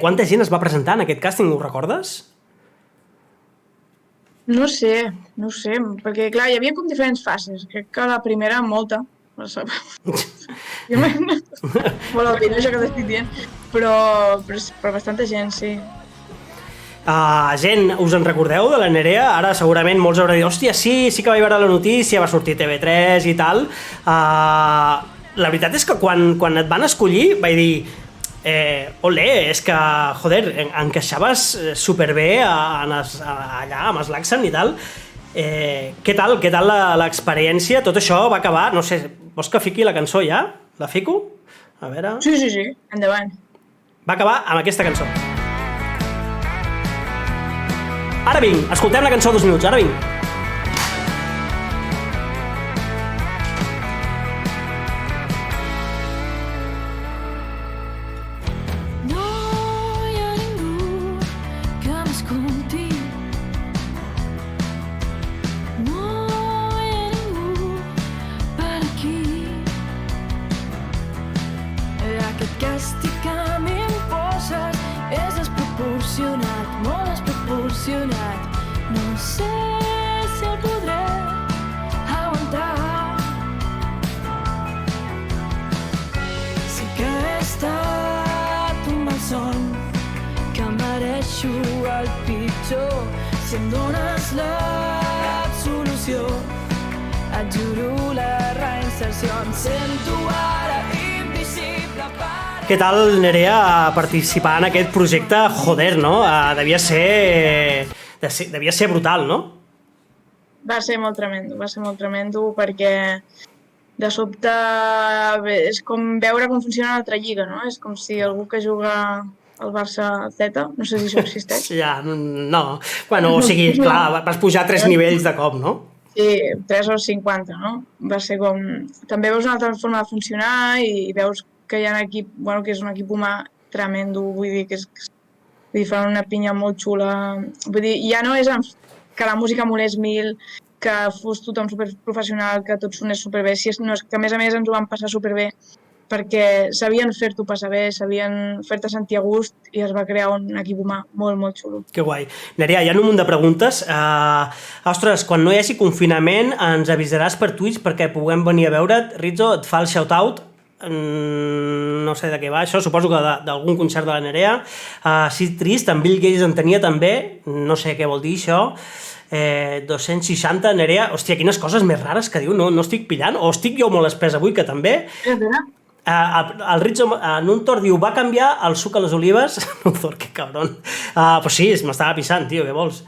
Quanta gent es va presentar en aquest càsting, ho recordes? No sé, perquè clar, hi havia com diferents fases. Crec que la primera, molta. Molt obvi, això que t'estic dient. Però bastanta gent, sí. Gent, us en recordeu de la Nerea? Ara segurament molts haurà dit, hòstia, sí que vaig veure la notícia, va sortir TV3 i tal. La veritat és que quan et van escollir vaig dir, olé, és que, joder, encaixaves superbé allà amb Slackson i tal. Què tal l'experiència? Tot això va acabar, no sé, vols que fiqui la cançó ja? La fico? A veure... Sí, endavant. Va acabar amb aquesta cançó. Ara vinc, escoltem la cançó 2 minuts, ara vinc. No sé si el podré aguantar. Sí que he estat un malson, que mereixo el pitjor. Si em dones l'absolució, et juro la reinserció. Em sento ara invisible per... Què tal, Nerea, participar en aquest projecte? Joder, no? Devia ser brutal, no? Va ser molt tremendo perquè de sobte és com veure com funciona l'altra lliga, no? És com si algú que juga al Barça Z, no sé si això existeix. Ja, no. Bueno, o sigui, clar, vas pujar 3 nivells de cop, no? Sí, 3 o 50, no? Va ser com... També veus una altra forma de funcionar i veus que hi ha un equip, bueno, que és un equip humà tremendo, vull dir que fan una pinya molt xula. Vull dir, ja no és que la música molés mil, que fos tothom superprofessional, que tot sonés superbé, sinó que a més ens ho van passar superbé, perquè sabien fer-t'ho passar bé, sabien fer-te sentir a gust i es va crear un equip humà molt, molt xulo. Que guai. Nerea, hi ha un munt de preguntes. Ostres, quan no hi hagi confinament ens avisaràs per Twitch perquè puguem venir a veure't. Rizzo, et fa el shout-out. No sé de què va això, suposo que d'algun concert de la Nerea. Sí, trist, en Bill Gates en tenia també, no sé què vol dir això. 260, Nerea, hòstia, quines coses més rares que diu, no estic pillant, o estic jo molt espès avui, que també. El Rizzo en un torn diu, va canviar el suc a les olives. No, que cabron. Pues sí, m'estava pisant, tio, què vols?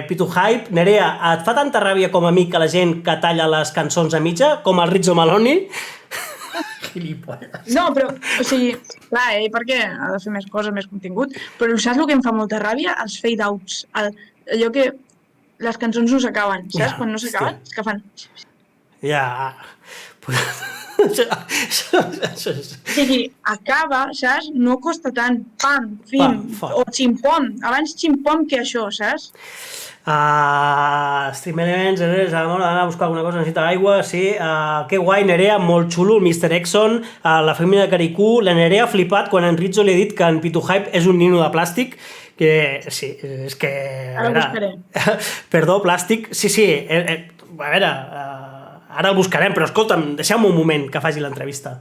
Pitu Hype, Nerea, et fa tanta ràbia com a mi que la gent que talla les cançons a mitja, com el Rizzo Maloni? No, però, o sigui, clar, perquè ha de fer més coses, més contingut, però saps el que em fa molta ràbia? Els fade-outs, allò que les cançons no s'acaben, saps? Quan no s'acaben, és que fan... Ja... O sigui, acaba, saps? No costa tant, pam, fim, o ximpom, abans ximpom que això, saps? Stream Elements, anar a buscar alguna cosa, necessita aigua, sí. Que guai, Nerea, molt xulo, el Mr. Exxon, la família de Caricú. La Nerea ha flipat quan en Rizzo li ha dit que en Pitu Hype és un nino de plàstic, que sí, és que... Ara ho buscaré. Perdó, plàstic, sí, a veure... Ara el buscarem, però escolta'm, deixeu-me un moment que faci l'entrevista.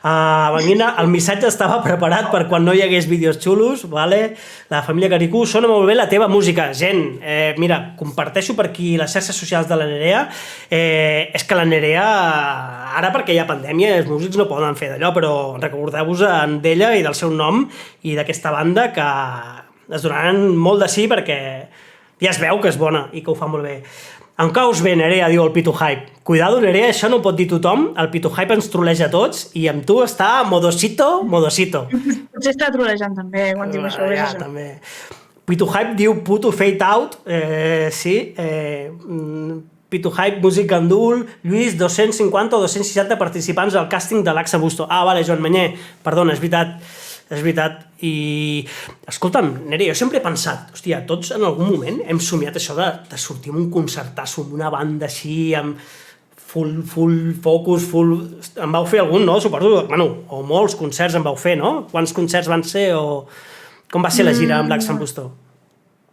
Vanguina, el missatge estava preparat per quan no hi hagués vídeos xulos, vale? La família Caricú, sona molt bé la teva música. Gent, mira, comparteixo per aquí les xarxes socials de la Nerea. És que la Nerea, ara perquè hi ha pandèmia, els músics no poden fer d'allò, però recordeu-vos d'ella i del seu nom i d'aquesta banda que es donaran molt de sí perquè ja es veu que és bona i que ho fa molt bé. Em caus bé, Nerea, diu el Pitu Hype. Cuidado, Nerea, això no ho pot dir tothom. El Pitu Hype ens troleja a tots i amb tu està modosito. Potser està trolejant també, quan diu això. Ja, també. Pitu Hype diu puto fade out. Sí. Pitu Hype, músic gandul. Lluís, 250 o 260 participants al càsting de l'Axa Busto. Vale, Joan Manyer. Perdona, és veritat. I, escolta'm, Nerea, jo sempre he pensat, hòstia, tots en algun moment hem somiat això de sortir amb un concertasso, amb una banda així, amb full focus, Em vau fer algun, no? Suposo, bueno, o molts concerts em vau fer, no? Quants concerts van ser o... Com va ser la gira amb l'Axa Busto?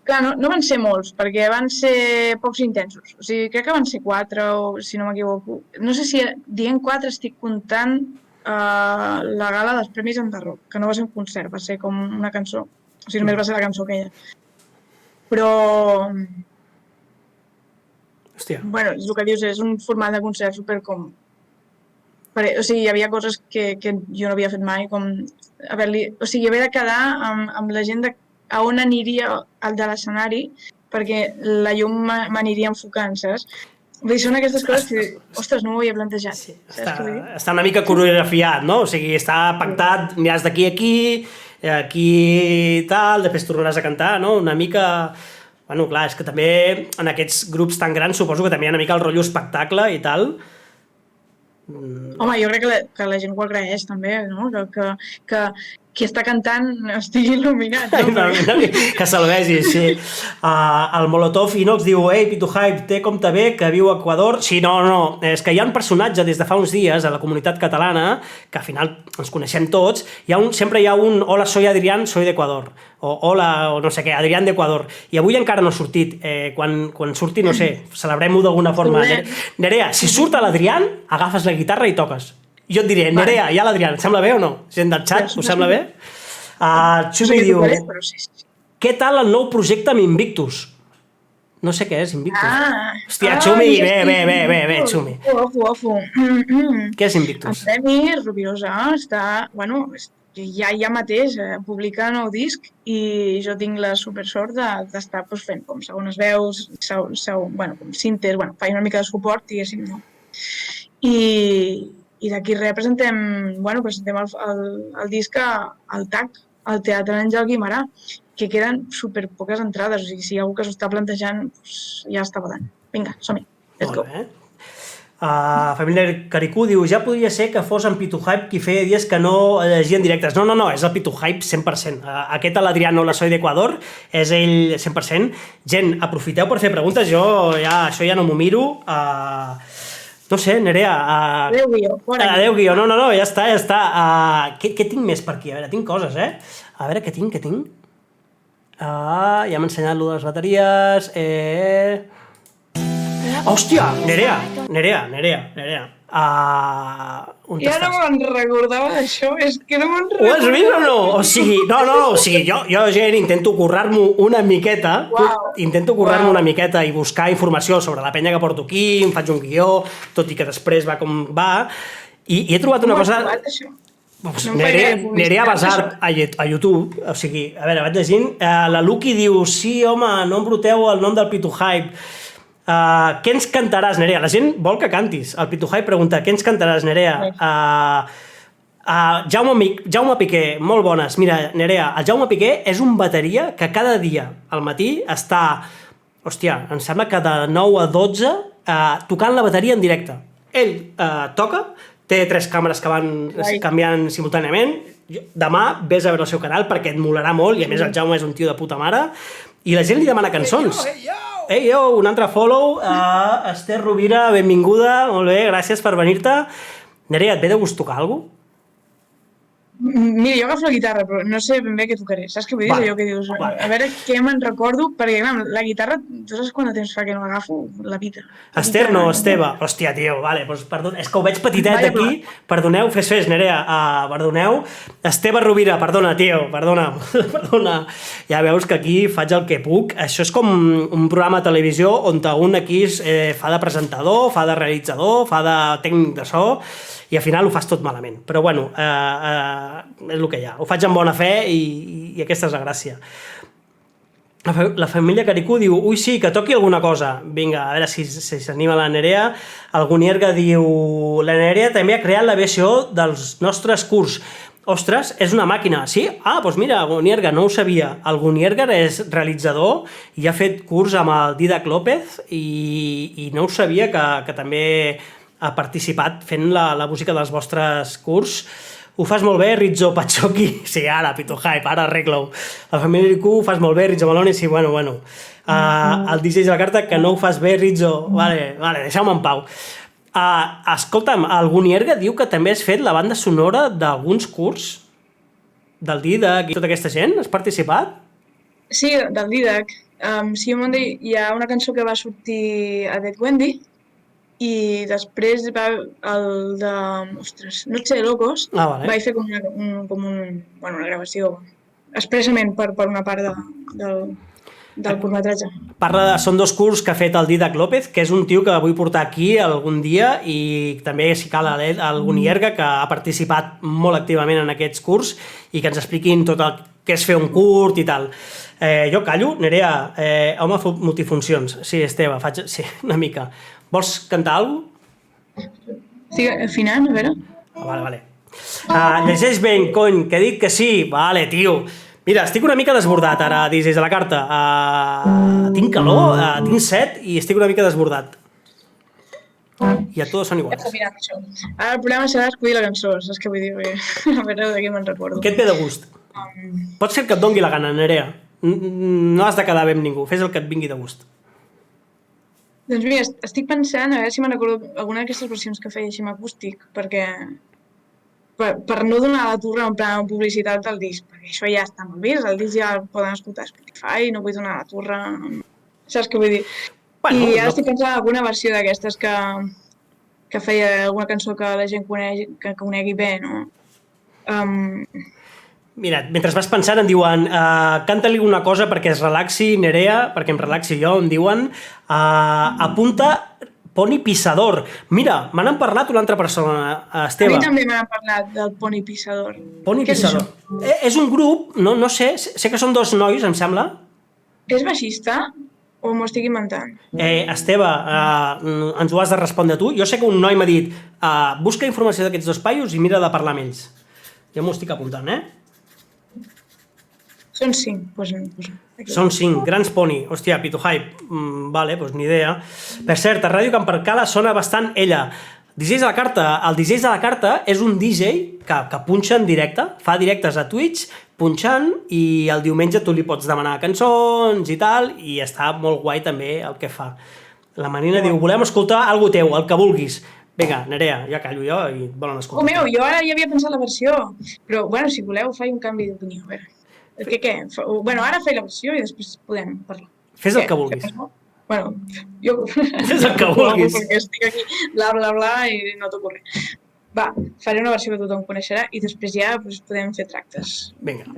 Clar, no van ser molts, perquè van ser pocs intensos. O sigui, crec que van ser 4, o si no m'equivoco. No sé si dient 4 estic comptant la gala dels Premis Enderrock, que no va ser un concert, va ser com una cançó. O sigui, només va ser la cançó aquella. Però... Hòstia. Bueno, és el que dius, és un format de concert super com... O sigui, hi havia coses que jo no havia fet mai, com haver de quedar amb la gent a on aniria el de l'escenari, perquè la llum m'aniria enfocant, saps? Vull dir, són aquestes coses que, ostres, no m'ho havia plantejat. Sí, està una mica coreografiat, no? O sigui, està pactat, aniràs d'aquí a aquí tal, després tornaràs a cantar, no? Una mica... Bueno, clar, és que també en aquests grups tan grans suposo que també hi ha una mica el rotllo espectacle i tal. Home, jo crec que la gent ho agraeix també, no? Que qui està cantant estigui il·luminat. No? Que se'l vegi, sí. El Molotov Inox diu: ei, Pitu Hype, té compte bé que viu a Equador? Sí, no, és que hi ha un personatge des de fa uns dies a la comunitat catalana, que al final ens coneixem tots, sempre hi ha un hola, soy Adrián, soy de Ecuador, o hola, o no sé què, Adrián de Ecuador, i avui encara no ha sortit. Quan surti, no sé, celebrem-ho d'alguna forma. Nerea, si surt l'Adrián, agafes la guitarra i toques. Jo et diré, Nerea, hi ha l'Adrián, sembla bé o no? Gent del xat, us sembla bé? Xumi diu, què tal el nou projecte amb Invictus? No sé què és Invictus. Hòstia, Xumi, bé, Xumi. Ojo. Què és Invictus? En Demi Rubiosa està, bueno, ja mateix publica el nou disc i jo tinc la supersort d'estar fent com segones veus, com cintes, faig una mica de suport, diguéssim, no? I d'aquí presentem el disc al TAC, al Teatre Àngel Guimerà, que queden super poques entrades, o sigui, si hi ha algú que s'ho està plantejant, ja està badant. Vinga, som-hi, let's go. Família Caricú diu: ja podria ser que fos en Pitu Hype qui feia dies que no llegien directes. No, és el Pitu Hype 100%. Aquest l'Adrián no la soy d'Equador, és ell 100%. Gent, aprofiteu per fer preguntes, això ja no m'ho miro. No sé, Nerea... Adéu, guió. No, ja està. Què tinc més per aquí? A veure, tinc coses, A veure, què tinc? Ja m'ha ensenyat allò de les bateries... Hòstia, Nerea. Ja no me'n recordava d'això, és que no me'n recordava. Ho has vist o no? O sigui, jo gent, intento currar-m'ho una miqueta, una miqueta i buscar informació sobre la penya que porto aquí, em faig un guió, tot i que després va com va, i he trobat una cosa... Nerea Basart a YouTube, o sigui, a veure, vaig llegint, la Luki diu: sí, home, no embruteu el nom del Pitu Hype. Què ens cantaràs, Nerea? La gent vol que cantis. El Pitu Hype pregunta: què ens cantaràs, Nerea? Jaume Piqué, molt bones. Mira, Nerea, el Jaume Piqué és un bateria que cada dia al matí està, hòstia, em sembla que de 9 a 12 tocant la bateria en directe. Ell toca, té 3 càmeres que van canviant simultàniament. Demà vés a veure el seu canal perquè et molarà molt, i a més el Jaume és un tio de puta mare, i la gent li demana cançons. Ei, yo, un altre follow a Esther Rovira, benvinguda, molt bé, gràcies per venir-te. Nerea, et ve de gust tocar alguna cosa? Mira, jo agafo la guitarra, però no sé ben bé què tocaré. Saps què vull dir? Vale. Allò que dius, Vale. a veure què me'n recordo, perquè clar, la guitarra, tu saps quant de temps fa que no l'agafo? La vida. Esther, no, Esteve. Hòstia, tio, vale, doncs perdó, és que ho veig petitet Vaya aquí. Perdoneu, fes, Nerea, perdoneu. Esteve Rovira, perdona, tio, perdona. Perdona. Ja veus que aquí faig el que puc. Això és com un programa de televisió on un aquí fa de presentador, fa de realitzador, fa de tècnic de so, i al final ho fas tot malament. Però bueno, és el que hi ha. Ho faig amb bona fe i aquesta és la gràcia. La família Caricú diu, ui sí, que toqui alguna cosa. Vinga, a veure si s'anima la Nerea. El Gunierga diu, la Nerea també ha creat la versió dels nostres curs. Ostres, és una màquina, sí? Ah, doncs mira, Gunierga, no ho sabia. El Gunierga és realitzador i ha fet curs amb el Didac López i no ho sabia que també ha participat fent la música dels vostres curs. Ho fas molt bé, Rizzo Pachocchi. Sí, ara, Pito Hype, ara arregla-ho. La família Ricu ho fas molt bé, Rizzo Malone, sí, bueno. El DJ de la carta, que no ho fas bé, Rizzo. Vale, deixeu-me en pau. Escolta'm, el Gunierga diu que també has fet la banda sonora d'alguns curs del Didac i tota aquesta gent. Has participat? Sí, del Didac. Sí, hi ha una cançó que va sortir a Dead Wendy, i després va el de, Noche de Locos, Vale. vaig fer una gravació expressament per una part del curtmetratge. Són dos curs que ha fet el Didac López, que és un tio que vull portar aquí algun dia, i també, si cal, el Gunierga, que ha participat molt activament en aquests curs i que ens expliquin tot el que és fer un curt i tal. Jo callo, Nerea, home multifuncions. Sí, Esteve, faig una mica. Vols cantar alguna cosa? Estic afinant, a veure. Vale. Llegeix ben, cony, que he dit que sí. Vale, tio. Mira, estic una mica desbordat ara, dius de la carta. Tinc calor, tinc set i estic una mica desbordat. I a tots són iguals. Ara el problema serà escollir la cançó, saps què vull dir? A veure de què me'n recordo. Què et ve de gust? Pots fer el que et dongui la gana, Nerea. No has de quedar bé amb ningú, fes el que et vingui de gust. Doncs mira, estic pensant, a veure si me'n recordo alguna d'aquestes versions que feia així amb acústic, perquè per no donar la turra en plan publicitat del disc, perquè això ja està molt vist, el disc ja el poden escoltar a Spotify, no vull donar la turra, saps què vull dir? I ara estic pensant en alguna versió d'aquestes que feia alguna cançó que la gent conegui bé, no? Mira, mentre vas pensant em diuen canta-li una cosa perquè es relaxi Nerea, perquè em relaxi jo, em diuen apunta Poni Pissador. Mira, m'han parlat una altra persona, Esteve. A mi també m'han parlat del Poni Pissador. Poni Pissador. És un grup, no sé que són dos nois, em sembla. És baixista o m'ho estic inventant? Esteve, ens ho has de respondre tu. Jo sé que un noi m'ha dit busca informació d'aquests dos paios i mira de parlar amb ells. Jo m'ho estic apuntant, Són 5, doncs. Són 5, grans Poni. Hòstia, Pito Hype. Vale, doncs ni idea. Per cert, a Ràdio Can Percala sona bastant ella. DJs de la carta. El DJs de la carta és un DJ que punxa en directe, fa directes a Twitch, punxant, i el diumenge tu li pots demanar cançons i tal, i està molt guai també el que fa. La Marina diu, volem escoltar algo teu, el que vulguis. Vinga, Nerea, ja callo jo i volen escoltar. Meu, jo ara ja havia pensat la versió, però, bueno, si voleu, faig un canvi d'opinió, a veure. Què? Bueno, ara faig la versió i després podem parlar. Fes el que vulguis. Bueno, jo... Fes el que vulguis. Perquè estic aquí, bla, i no toco res. Va, faré una versió que tothom coneixerà i després ja podem fer tractes. Vinga.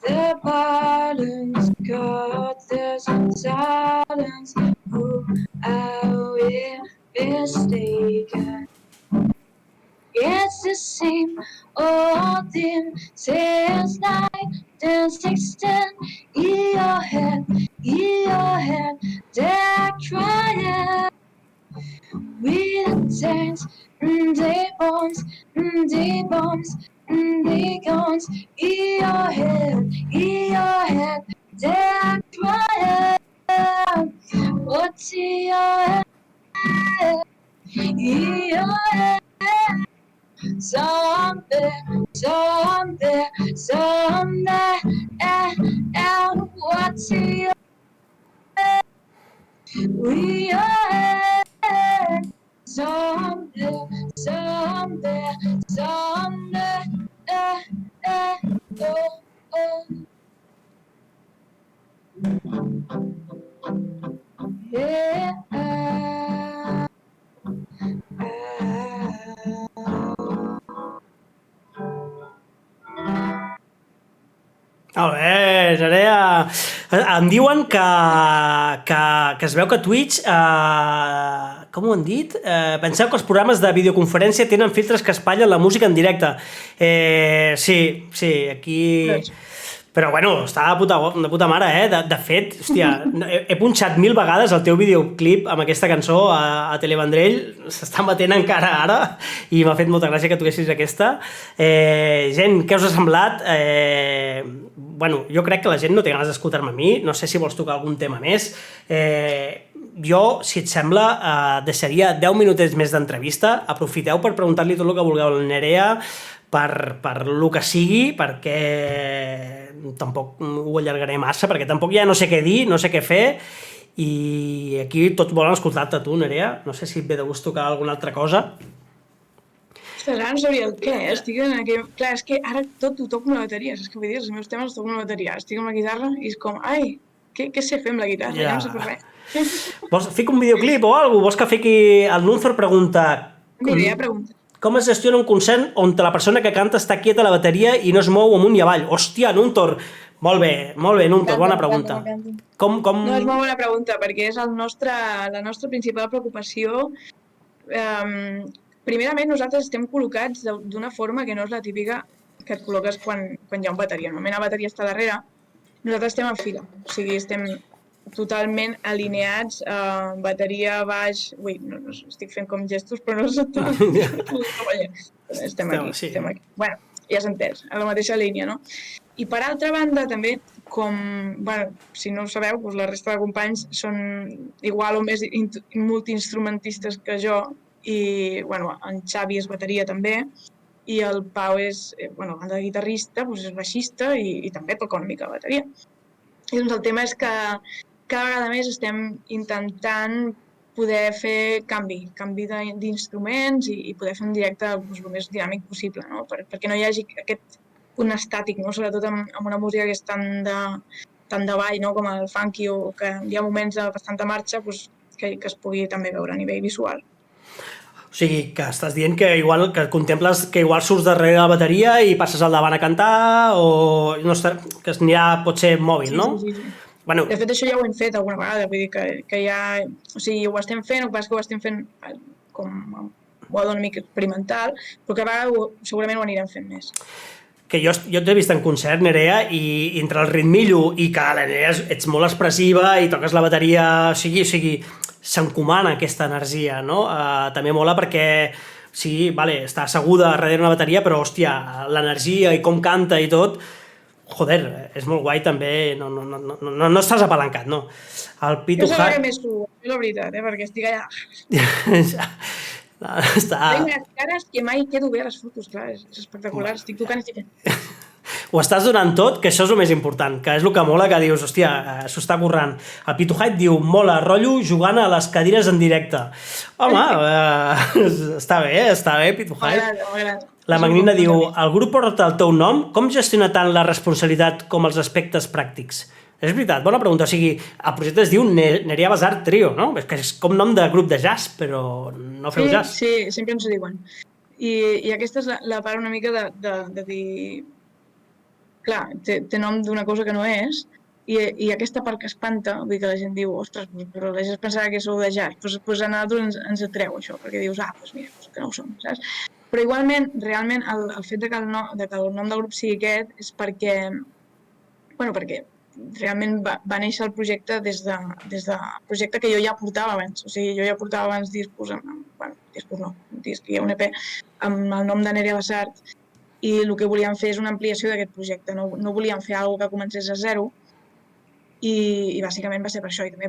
The violence cut this silence. Who are we mistaken? It's the same old thing since 1916. In your head, they're crying. We dance, they bombs, they bombs, they guns. In your head, day I cry out, what's in your head? In your head. Someday, someday, someday, and what's in your head? We are someday, someday, someday, oh, oh. Yeah. Molt bé, Nerea. Em diuen que es veu que Twitch, com ho han dit? Penseu que els programes de videoconferència tenen filtres que espatllen la música en directe. Sí, aquí... Però, bueno, està de puta mare, eh? De fet, hòstia, he punxat 1000 vegades el teu videoclip amb aquesta cançó a Televendrell, s'està batent encara ara, i m'ha fet molta gràcia que toquessis aquesta. Gent, què us ha semblat? Bueno, jo crec que la gent no té ganes d'escoltar-me a mi, no sé si vols tocar algun tema més. Jo, si et sembla, deixaria 10 minutets més d'entrevista. Aprofiteu per preguntar-li tot el que vulgueu a la Nerea, per lo que sigui, perquè tampoc ho allargaré massa, perquè tampoc ja no sé què dir, no sé què fer, i aquí tots volen escoltar-te tu, Nerea. No sé si et ve de gust tocar alguna altra cosa. Ostres, ara no sabria el què, estic en aquell... Clar, és que ara tot ho toco amb la bateria, saps què vull dir? Els meus temes els toco amb la bateria, estic amb la guitarra i és com, ai, què sé fer amb la guitarra? Ja no sé fer res. Vols ficar un videoclip o alguna cosa? Vols que fiqui... El Nunzor pregunta... Mira, ja pregunta. Com es gestiona un concert on la persona que canta està quieta a la bateria i no es mou amunt i avall? Hòstia, Nunzor! Molt bé, Nunzor, bona pregunta. Com... No, és molt bona pregunta, perquè és la nostra principal preocupació. Primerament, nosaltres estem col·locats d'una forma que no és la típica que et col·loques quan hi ha un bateria. Normalment la bateria està darrere, nosaltres estem en fila, o sigui, estem totalment alineats, bateria, baix... Ui, no, estic fent com gestos, però no s'està... Estem aquí. Bueno, ja s'ha entès, a la mateixa línia, no? I per altra banda, també, si no ho sabeu, la resta de companys són igual o més multiinstrumentistes que jo, i en Xavi és bateria també, i el Pau és, de guitarrista, és baixista i també toca una mica la bateria. I doncs el tema és que cada vegada més estem intentant poder fer canvi d'instruments i poder fer un directe el més dinàmic possible, no? Perquè no hi hagi aquest punt estàtic, no? Sobretot amb una música que és tan de ball, no? Com el funky, o que hi ha moments de bastanta marxa, que es pugui també veure a nivell visual. O sigui, que estàs dient que igual que contemples que igual surts darrere la bateria i passes al davant a cantar, o que es anirà potser mòbil, no? Sí. Bueno. De fet, això ja ho hem fet alguna vegada, vull dir que ja... O sigui, ho estem fent, el que passa que ho estem fent com a moda una mica experimental, però que a vegades segurament ho anirem fent més. Que jo t'he vist en concert, Nerea, i entre el ritmillo i que la Nerea ets molt expressiva i toques la bateria, o sigui, s'encomana aquesta energia, no? També mola perquè, sí, vale, està asseguda darrere una bateria, però, hòstia, l'energia i com canta i tot, joder, és molt guai també, no estàs apalancat, no? El Pitu Jo sabia que més tu, és la veritat, perquè estic allà. Tinc les cares que mai quedo bé a les fotos, clar, és espectacular, estic tocant i estic fent... Ho estàs donant tot, que això és el més important, que és el que mola, que dius, hòstia, s'ho està currant. El Pitu Hyde diu, mola, rotllo jugant a les cadires en directe. Home, està bé, Pitu Hyde. M'agrada. La Magnina diu, el grup porta el teu nom, com gestiona tant la responsabilitat com els aspectes pràctics? És veritat, bona pregunta. O sigui, el projecte es diu Nerea Basart Trio, no? És que és com nom de grup de jazz, però no feu jazz. Sí, sempre ens ho diuen. I aquesta és la part una mica de dir... Clar, té nom d'una cosa que no és, i aquesta part que espanta, vull dir que la gent diu, ostres, però la gent pensava que sou de jazz, doncs a nosaltres ens atreu això, perquè dius, doncs mira, que no ho som, saps? Però igualment, realment, el fet que el nom del grup sigui aquest és perquè realment va néixer el projecte des de projecte que jo ja portava abans. O sigui, jo ja portava abans discos, disc i un EP amb el nom de Nerea Basart, i el que volíem fer és una ampliació d'aquest projecte. No volíem fer alguna que comencés a zero, i bàsicament va ser per això. I també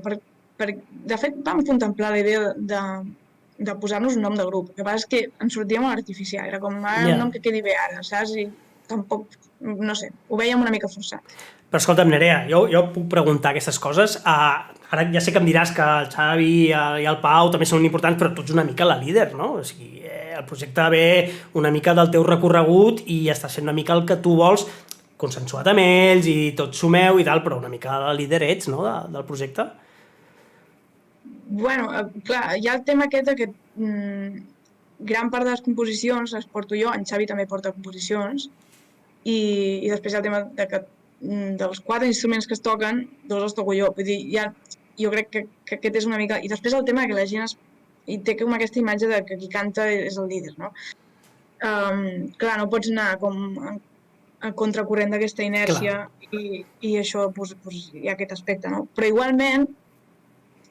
de fet, vam contemplar la idea de posar-nos un nom de grup. El que passa és que ens sortia molt artificial. Era com un nom que quedi bé ara, saps? I tampoc, no sé, ho vèiem una mica forçat. Però escolta'm, Nerea, jo puc preguntar aquestes coses. Ara ja sé que em diràs que el Xavi i el Pau també són importants, però tu ets una mica la líder, no? O sigui, el projecte ve una mica del teu recorregut i estàs fent una mica el que tu vols, consensuat amb ells i tots sumeu i tal, però una mica la líder ets, no?, del projecte. Bueno, clar, hi ha el tema aquest que gran part de les composicions les porto jo, en Xavi també porta composicions, i després hi ha el tema que dels 4 instruments que es toquen, 2 els toco jo. Vull dir, jo crec que aquest és una mica... I després el tema que la gent té com aquesta imatge de que qui canta és el líder, no? Clar, no pots anar com en contracorrent d'aquesta inèrcia i això, hi ha aquest aspecte, no? Però igualment,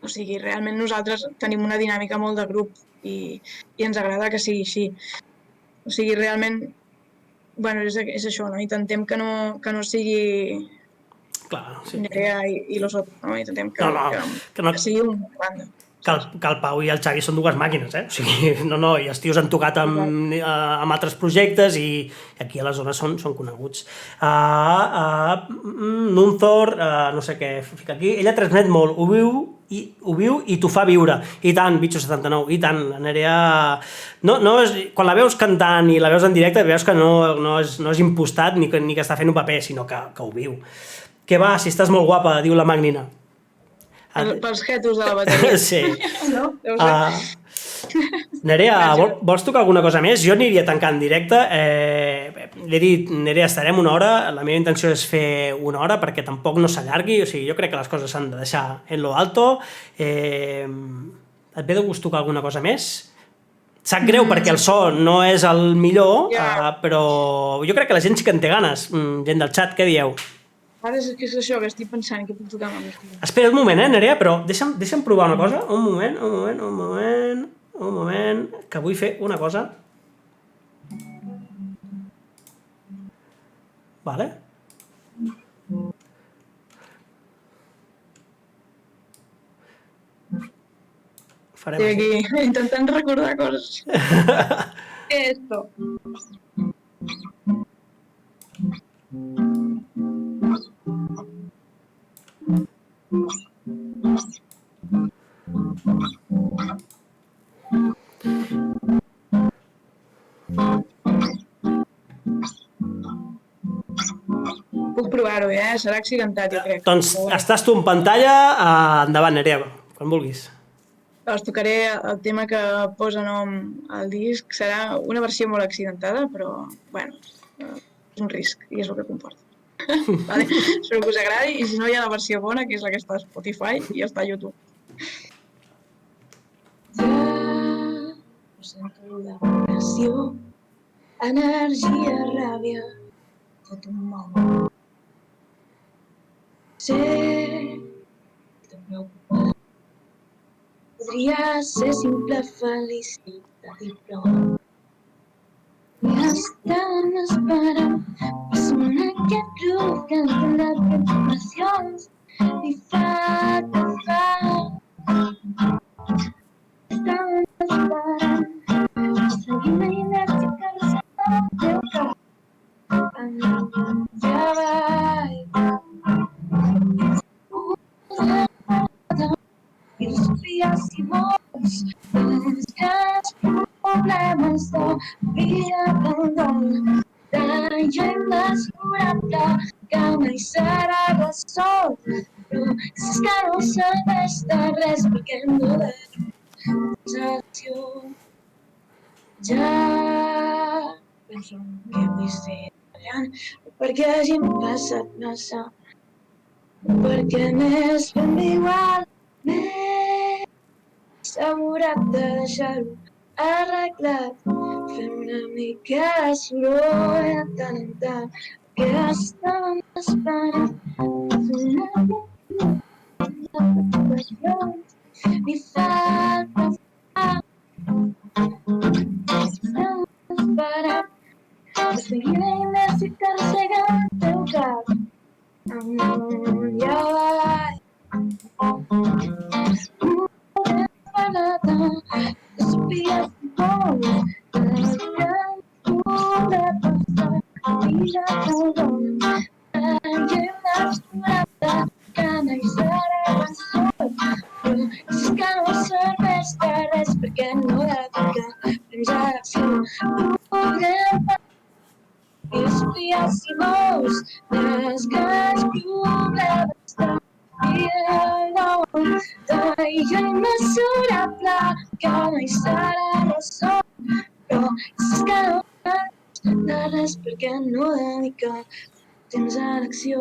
o sigui, realment nosaltres tenim una dinàmica molt de grup i ens agrada que sigui així. O sigui, realment, bueno, és això, no? Intentem que no sigui Nerea i los otros, no? Intentem que sigui una banda. Que el Pau i el Xavi són dues màquines, O sigui, no, i els tios han tocat amb altres projectes i aquí a la zona són coneguts. Nunthor, no sé què fica aquí, ella transmet molt, ho viu i t'ho fa viure. I tant, Bitxo79, i tant, la Nerea... Quan la veus cantant i la veus en directe, veus que no és impostat ni que està fent un paper, sinó que ho viu. Què va, si estàs molt guapa, diu la Magnina. Pels jetos de la bateria. Sí. Nerea, vols tocar alguna cosa més? Jo aniria tancant en directe. L'he dit, Nerea, estarem una hora. La meva intenció és fer una hora perquè tampoc no s'allargui. O sigui, jo crec que les coses s'han de deixar en lo alto. Et ve de gust tocar alguna cosa més? Sap greu perquè el so no és el millor, però jo crec que la gent sí que en té ganes. Gent del xat, què dieu? Ara és això que estic pensant que puc tocar amb el... Espera un moment, Nerea, però deixa'm provar una cosa. Un moment, que vull fer una cosa. Vale? Estic aquí intentant recordar coses. Què és esto? Puc provar-ho, serà accidentat, jo crec. Doncs estàs tu en pantalla, endavant, Nerea, quan vulguis. Els tocaré el tema que posa nom al disc, serà una versió molt accidentada, però, bueno, és un risc i és el que comporta. Vale? Espero que us agradi i si no hi ha la versió bona, que és la que està a Spotify i està a YouTube. Ja sento la pressió, energia, ràbia, tot un món. Sé que t'he preocupat. Podria ser simple felicitat i prou. I estan esperant persona que grup que entén les informacions i fa que fa. Estan esperant seguint la inèrcia que ressona el teu cap. Ja va i respirar si vols els grans problemes de vida abandona daño immesurable que mai serà resolt però si és que no serveix de res perquè no de sensació ja penso que vull ser ballant perquè hagin passat massa perquè més ben bé igual m'he assegurat de deixar-ho arreglat fem una mica de soroll de tant en tant que estàvem esperant mi falta estàvem esperant de seguir la inèrcia que arrossega el teu cap ja va días bons descans una pasta vida todo llenas plata cana i serà el sol però és que no serveix de res perquè no hi ha temps a l'acció podem espiar si vols desgast problemes de vida de lluny mesurable que mai serà el sol però és que no serveix de res perquè no dedica temps a l'acció.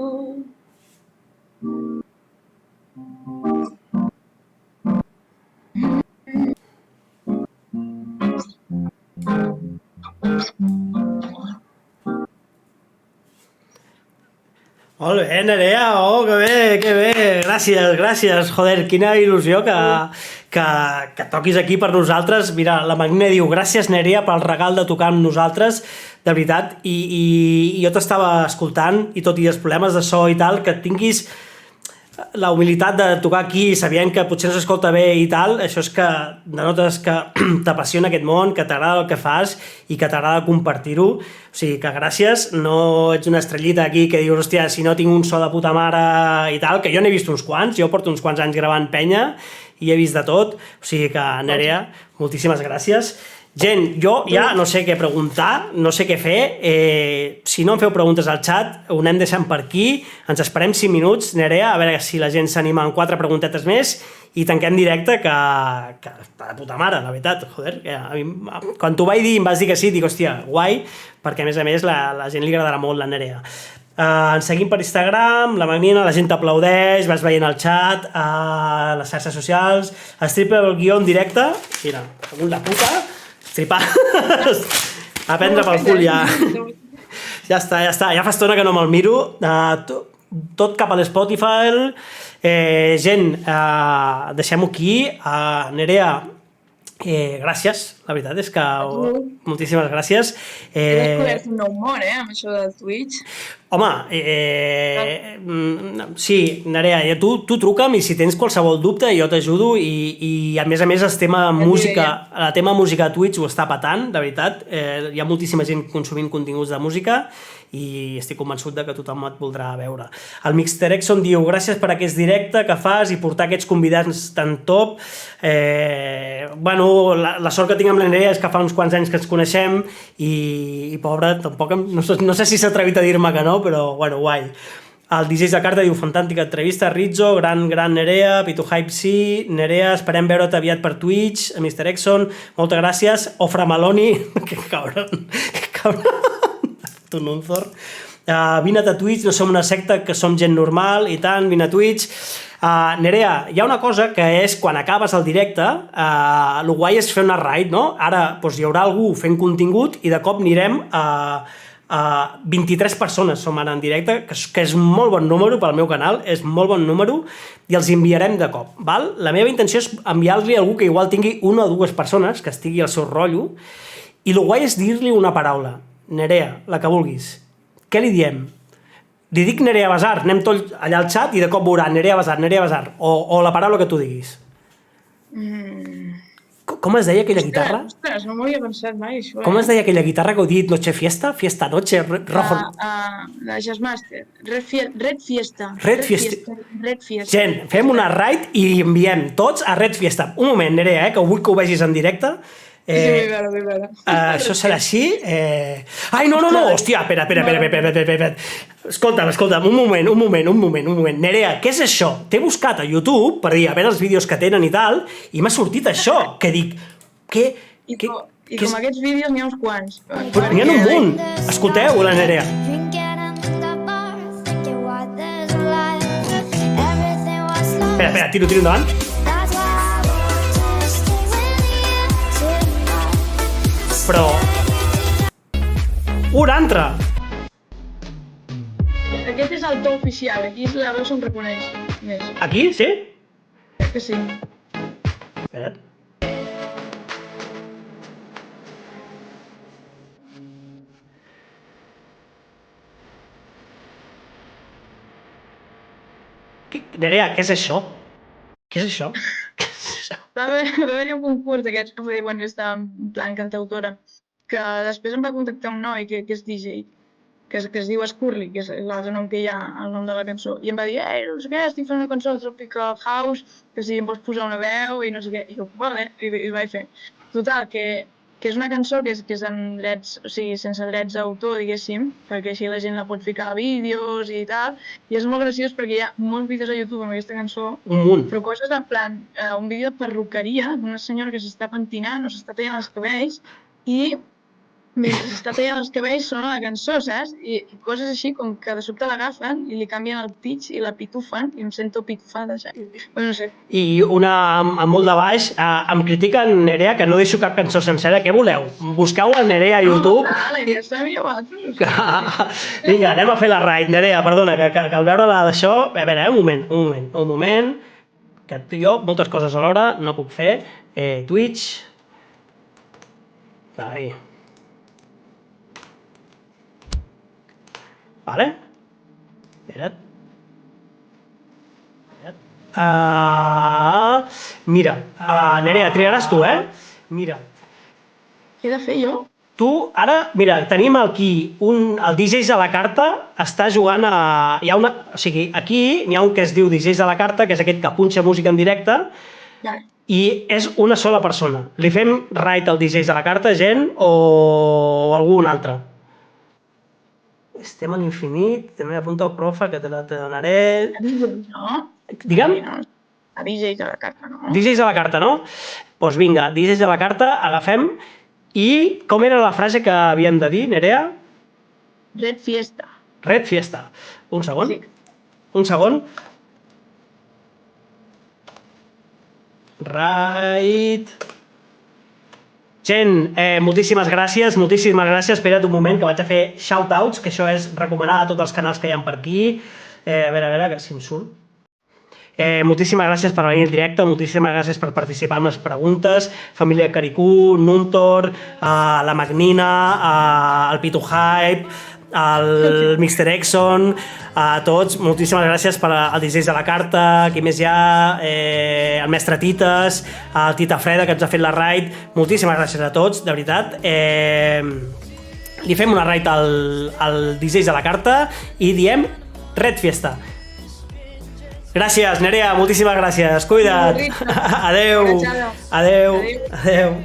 Molt bé, Nerea, oh, que bé, gràcies, joder, quina il·lusió que toquis aquí per nosaltres. Mira, la Magné diu, gràcies, Nerea, pel regal de tocar amb nosaltres, de veritat, i jo t'estava escoltant, i tot i els problemes de so i tal, que tinguis la humilitat de tocar aquí sabent que potser no s'escolta bé i tal, això és que denotes que t'apassiona aquest món, que t'agrada el que fas i que t'agrada compartir-ho. O sigui que gràcies, no ets una estrellita aquí que dius, hòstia, si no tinc un so de puta mare i tal, que jo n'he vist uns quants, jo porto uns quants anys gravant penya i he vist de tot. O sigui que, Nerea, moltíssimes gràcies. Gent, jo ja no sé què preguntar, no sé què fer. Si no em feu preguntes al xat, ho anem deixant per aquí. Ens esperem 5 minuts, Nerea, a veure si la gent s'anima amb 4 preguntetes més i tanquem directe, que de puta mare, la veritat. Joder, quan t'ho vaig dir i em vas dir que sí, dic, hòstia, guai, perquè a més la gent li agradarà molt la Nerea. Ens seguim per Instagram, la Magnina, la gent t'aplaudeix, vas veient el xat, les xarxes socials, stripper_directe, mira, segon la puta, stripar, a prendre pel cul ja. Ja està, ja fa estona que no me'l miro, tot cap a l'Spotify. Gent, deixem-ho aquí. Nerea, gràcies, la veritat és que moltíssimes gràcies. He descobert un nou món, amb això del Twitch. Home, sí, Nerea, tu truca'm i si tens qualsevol dubte jo t'ajudo i a més el tema música a Twitch ho està patant, de veritat. Hi ha moltíssima gent consumint continguts de música i estic convençut que tothom et voldrà veure. El Mr. Exxon diu, gràcies per aquest directe que fas i portar aquests convidats tan top. Bueno, la sort que tinc amb la Nerea és que fa uns quants anys que ens coneixem i pobra, tampoc, no sé si s'ha atrevit a dir-me que no, però bueno, guai. El DJ Jakarta diu, fantàstica entrevista, Rizzo, gran Nerea, Pituhype sí, Nerea, esperem veure't aviat per Twitch, Mr. Exxon, moltes gràcies, Ofra Maloni, que cabron, tu Nunzor, vine a Twitch, no som una secta, que som gent normal i tant, vine a Twitch. Nerea, hi ha una cosa que és quan acabes el directe, el guai és fer una raid, no? Ara hi haurà algú fent contingut i de cop anirem a 23 persones som ara en directe, que és un molt bon número pel meu canal, és molt bon número, i els enviarem de cop, val? La meva intenció és enviar-li a algú que igual tingui 1 o 2 persones, que estigui al seu rotllo, i el guai és dir-li una paraula. Nerea, la que vulguis. Què li diem? Li dic Nerea Basar, anem tot allà al xat i de cop veurà Nerea Basar, o la paraula que tu diguis. Com es deia aquella guitarra? Ostres, no m'ho havia pensat mai, això. Com es deia aquella guitarra que heu dit Noche Fiesta? Fiesta Noche? La Jazzmaster. Red Fiesta. Red Fiesta. Gent, fem una raid i enviem tots a Red Fiesta. Un moment, Nerea, que vull que ho vegis en directe. Sí, vull veure. Això serà així? Ai, no, hòstia, espera. Escolta'm, un moment. Nerea, què és això? T'he buscat a YouTube per dir, a veure els vídeos que tenen i tal, i m'ha sortit això, que dic, I com aquests vídeos n'hi ha uns quants. Però n'hi ha un munt. Escolteu, la Nerea. Espera, tiro endavant. Però... un altre! Aquest és el to oficial, aquí la veu se'm reconeix més. Aquí, sí? Crec que sí. Espera't. Nerea, què és això? Què és això? Va haver-hi un concurs d'aquests que feia quan jo estava en plan cantautora, que després em va contactar un noi que és DJ, que es diu Skurly, que és l'altre nom que hi ha al nom de la cançó, i em va dir, no sé què, estic fent una cançó de Tropical House, que si em pots posar una veu i no sé què, i jo, vale, i vaig fer. Total, que és una cançó que és en drets, o sigui, sense drets d'autor, diguéssim, perquè així la gent la pot ficar a vídeos i tal, i és molt graciós perquè hi ha molts vídeos a YouTube amb aquesta cançó, Un munt. però coses en plan, un vídeo de perruqueria d'una senyora que s'està pentinant o s'està tallant els cabells i mentre s'està tallant els cabells sona la cançó, saps? I coses així com que de sobte l'agafen i li canvien el pitch i la pitufen i em sento pitufada, saps? Bueno, no sé. I una amb molt de baix, em critiquen, Nerea, que no deixo cap cançó sencera. Què voleu? Busqueu la Nerea a YouTube. Vale, ja està millor vosaltres. Vinga, anem a fer la raid. Nerea, perdona, que al veure-la d'això... A veure, un moment, que jo moltes coses alhora no puc fer. Twitch... Ahí. Vale? Espera't. Mira, Nerea, triaràs tu, Mira. Què he de fer jo? Tu, ara, mira, tenim aquí el DJs a la carta, està jugant a... O sigui, aquí n'hi ha un que es diu DJs a la carta, que és aquest que punxa música en directe, Vale. i és una sola persona. Li fem raid al DJs a la carta, gent, o algun altre? Estem a l'infinit, també apunta el profe, que te donaré... No? Digue'm? A DJs a la carta, no? DJs a la carta, no? Doncs vinga, DJs a la carta, agafem. I com era la frase que havíem de dir, Nerea? Red Fiesta. Red Fiesta. Un segon. Sí. Un segon. Right. Gent, moltíssimes gràcies. Espera't un moment, que vaig a fer shoutouts, que això és recomanar a tots els canals que hi ha per aquí. A veure, que si em surt. Moltíssimes gràcies per venir en directe, moltíssimes gràcies per participar en les preguntes. Família Caricú, Nuntor, la Magnina, el Pitu Hype, el Mr. Exxon, a tots, moltíssimes gràcies per al DJs de la carta, qui més hi ha, el mestre Tites, el Tita Freda, que ens ha fet la raid. Moltíssimes gràcies a tots, de veritat. Li fem una raid al DJs de la carta i diem Red Fiesta. Gràcies, Nerea, moltíssimes gràcies. Cuida't. Adeu. Adeu. Adeu.